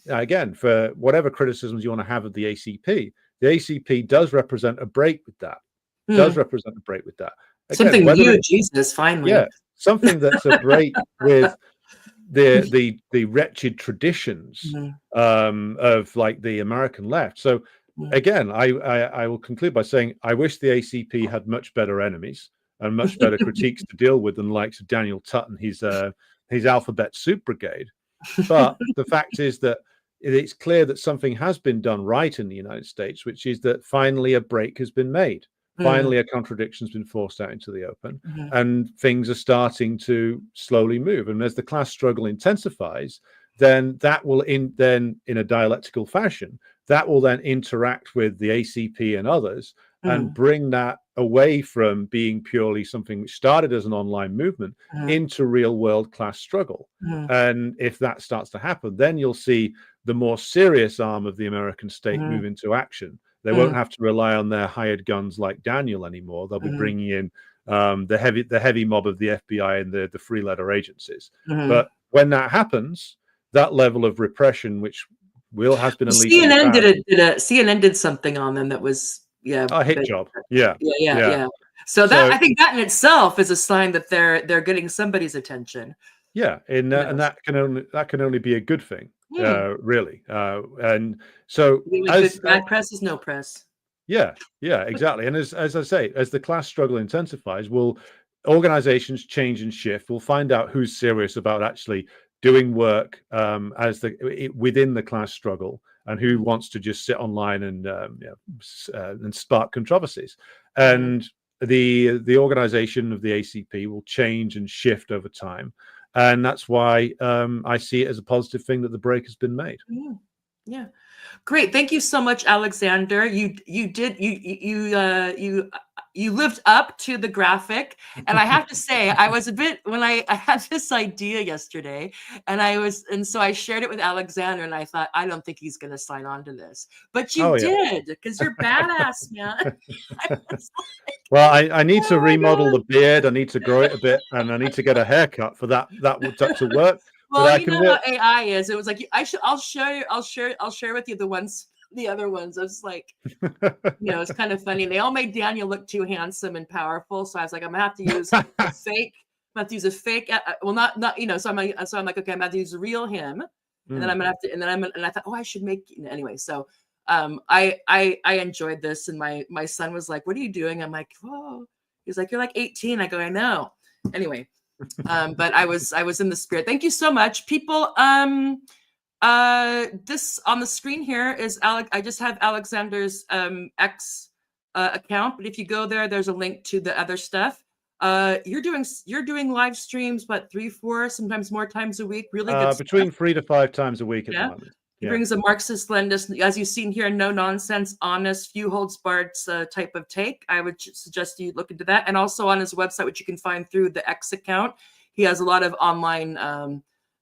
again, for whatever criticisms you want to have of the ACP does represent a break with that. mm. Again, Something whether new, it, Jesus, yeah, finally. something that's a break with the wretched traditions Mhm, of like the American left. So mm. again, I will conclude by saying I wish the ACP had much better enemies and much better critiques to deal with than the likes of Daniel Tutt and his alphabet soup brigade. But the fact is that it's clear that something has been done right in the United States, which is that finally a break has been made. Mm, Finally, a contradiction has been forced out into the open, mhm, and things are starting to slowly move. And as the class struggle intensifies, then in a dialectical fashion, that will then interact with the ACP and others and mm, bring that away from being purely something which started as an online movement mhm, into real world class struggle. mhm, And if that starts to happen, then you'll see the more serious arm of the American state mhm, move into action. They won't mm, have to rely on their hired guns like Daniel anymore. They'll be mhm, bringing in the heavy mob of the FBI and the free letter agencies. mhm. But when that happens, that level of repression, which has been Well, unleashed in the CNN past, CNN did something on them that was, yeah, a hit but job. Yeah, yeah. yeah. So that, So I think that in itself is a sign that they're getting somebody's attention. yeah, and Yes. that can only be a good thing, Hmm. really. And so The only as good bad press is no press. yeah, exactly. And as I say, as the class struggle intensifies, organizations change and shift. We'll find out who's serious about actually doing work within the class struggle, and who wants to just sit online and and spark controversies. And the organization of the ACP will change and shift over time, and that's why I see it as a positive thing that the break has been made. Yeah. Great. Thank you so much, Alexander. You lived up to the graphic. And I have to say, I was a bit, when I had this idea yesterday, and so I shared it with Alexander, and I thought, I don't think he's going to sign on to this. But you did, because you're badass, man. Well, I need to remodel the beard. I need to grow it a bit, and I need to get a haircut for that to work. Well, you know how AI is. It was like, I'll share with you the other ones. I was like, it's kind of funny. They all made Daniel look too handsome and powerful. So I was like, I'm gonna have to use a fake. I'm gonna have to use a fake. Well, not. So I'm like, okay, I'm gonna have to use the real him, and then I'm gonna have to. And then and I thought, oh, I should make. Anyway, so I enjoyed this, and my son was like, "What are you doing?" I'm like, "Whoa." He's like, "You're like 18." I go, "I know." Anyway. But I was in the spirit. Thank you so much, people. This on the screen here is I just have Alexander's X account, but if you go there, there's a link to the other stuff. You're doing live streams, but 3, 4, sometimes more times a week. Really good between 3 to 5 times a week at the moment. He brings a Marxist-Leninist, as you've seen here, no nonsense, honest, few holds barred type of take. I would suggest you look into that. And also on his website, which you can find through the X account, he has a lot of online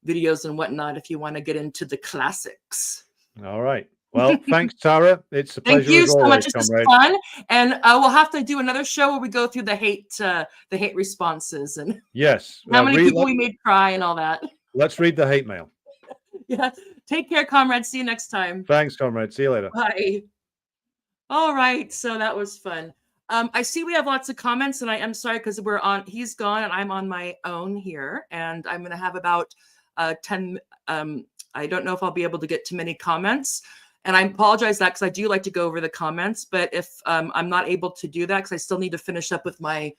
videos and whatnot if you want to get into the classics. All right. Well, thanks, Tara. It's a pleasure. Thank you so much. This is fun. And we'll have to do another show where we go through the hate responses and how many people we made cry and all that. Let's read the hate mail. Yeah. Take care, comrades. See you next time. Thanks, comrade. See you later. Bye. All right. So that was fun. I see we have lots of comments, and I am sorry because he's gone and I'm on my own here, and I'm going to have about 10. I don't know if I'll be able to get to many comments, and I apologize that because I do like to go over the comments, but if I'm not able to do that because I still need to finish up with my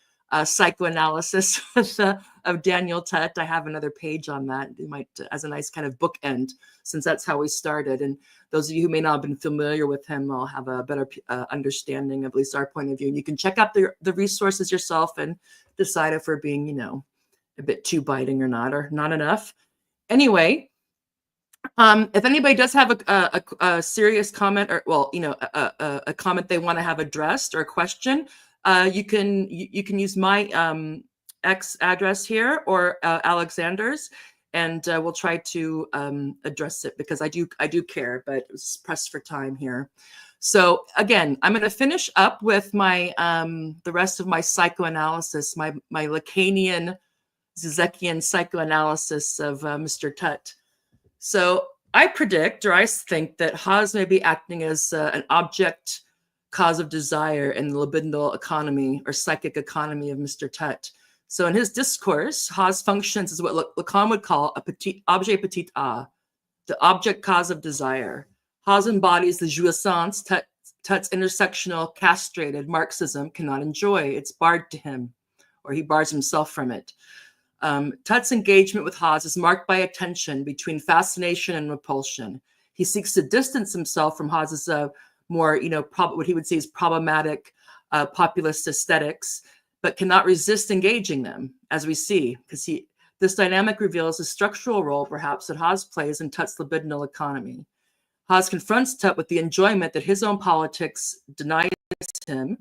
psychoanalysis of Daniel Tutt. I have another page on that. You might, as a nice kind of bookend, since that's how we started. And those of you who may not have been familiar with him, will have a better understanding of at least our point of view. And you can check out the resources yourself and decide if we're being, a bit too biting or not enough. Anyway, if anybody does have a serious comment or, a comment they want to have addressed or a question, you can use my X address here or Alexander's, and we'll try to address it because I do care, but it's pressed for time here. So again, I'm going to finish up with my the rest of my psychoanalysis, my Lacanian, Zizekian psychoanalysis of Mr. Tutt. So I predict, or I think, that Haas may be acting as an object cause of desire in the libidinal economy or psychic economy of Mr. Tutt. So in his discourse, Haas functions as what Lacan would call a objet petit a, the object cause of desire. Haas embodies the jouissance Tutt's intersectional, castrated Marxism cannot enjoy. It's barred to him, or he bars himself from it. Tutt's engagement with Haas is marked by a tension between fascination and repulsion. He seeks to distance himself from Haas's more, what he would say is problematic populist aesthetics, but cannot resist engaging them, as we see, because this dynamic reveals a structural role, perhaps, that Haas plays in Tutt's libidinal economy. Haas confronts Tutt with the enjoyment that his own politics denies him,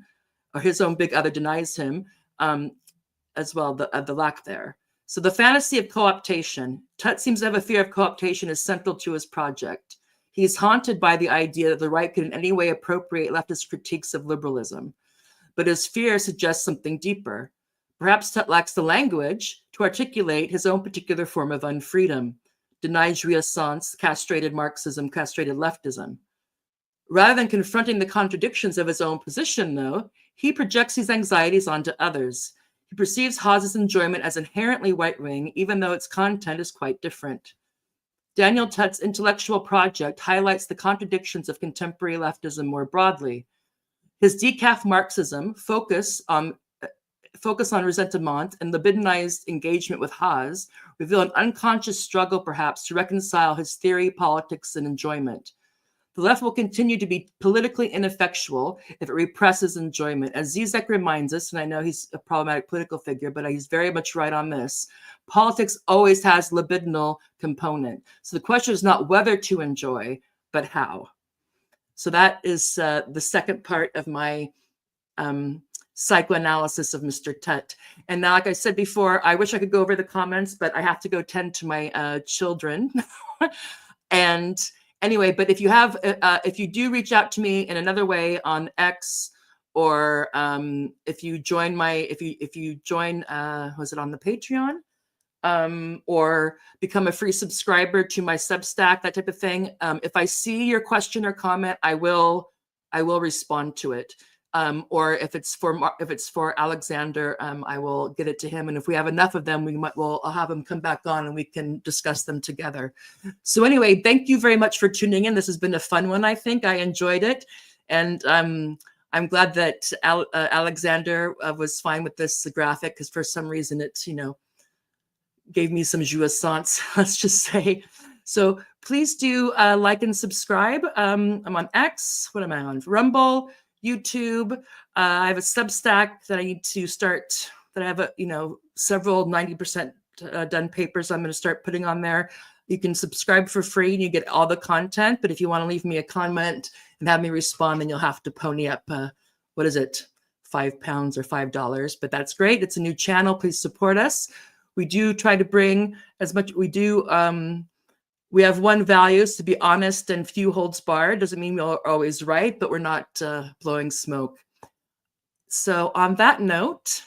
or his own big other denies him, as well, the lack there. So the fantasy of co-optation. Tutt seems to have a fear of co-optation is central to his project. He's haunted by the idea that the right could in any way appropriate leftist critiques of liberalism. But his fear suggests something deeper. Perhaps Tutt lacks the language to articulate his own particular form of unfreedom, denied jouissance, castrated Marxism, castrated leftism. Rather than confronting the contradictions of his own position, though, he projects these anxieties onto others. He perceives Haas's enjoyment as inherently right-wing, even though its content is quite different. Daniel Tutt's intellectual project highlights the contradictions of contemporary leftism more broadly. His Decaf Marxism focuses on focus on resentment and libidinized engagement with Haas reveal an unconscious struggle, perhaps, to reconcile his theory, politics, and enjoyment. The left will continue to be politically ineffectual if it represses enjoyment. As Zizek reminds us, and I know he's a problematic political figure, but he's very much right on this, politics always has libidinal component. So the question is not whether to enjoy, but how. So that is the second part of my psychoanalysis of Mr. Tut. And now, like I said before, I wish I could go over the comments, but I have to go tend to my children. And anyway, but if you have, if you do reach out to me in another way on X, or if you join my, if you join, was it on the Patreon? Or become a free subscriber to my Substack, that type of thing. If I see your question or comment, I will respond to it. Or if it's for Alexander, I will get it to him. And if we have enough of them, I'll have him come back on and we can discuss them together. So anyway, thank you very much for tuning in. This has been a fun one. I think I enjoyed it, and I'm glad that Alexander was fine with this graphic, because for some reason it's, gave me some jouissance, let's just say. So please do like and subscribe. I'm on X. What am I on? Rumble, YouTube. I have a Substack that I need to start, that I have several 90% done papers I'm going to start putting on there. You can subscribe for free and you get all the content. But if you want to leave me a comment and have me respond, then you'll have to pony up, what is it, £5 or $5. But that's great. It's a new channel. Please support us. We do try to bring as much, we have one value, is to be honest and few holds barred. Doesn't mean we're always right, but we're not blowing smoke. So on that note,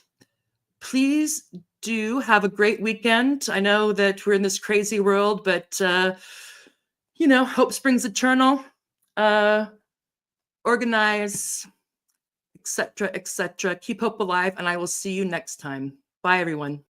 please do have a great weekend. I know that we're in this crazy world, but hope springs eternal. Organize, etc., etc. Keep hope alive, and I will see you next time. Bye, everyone.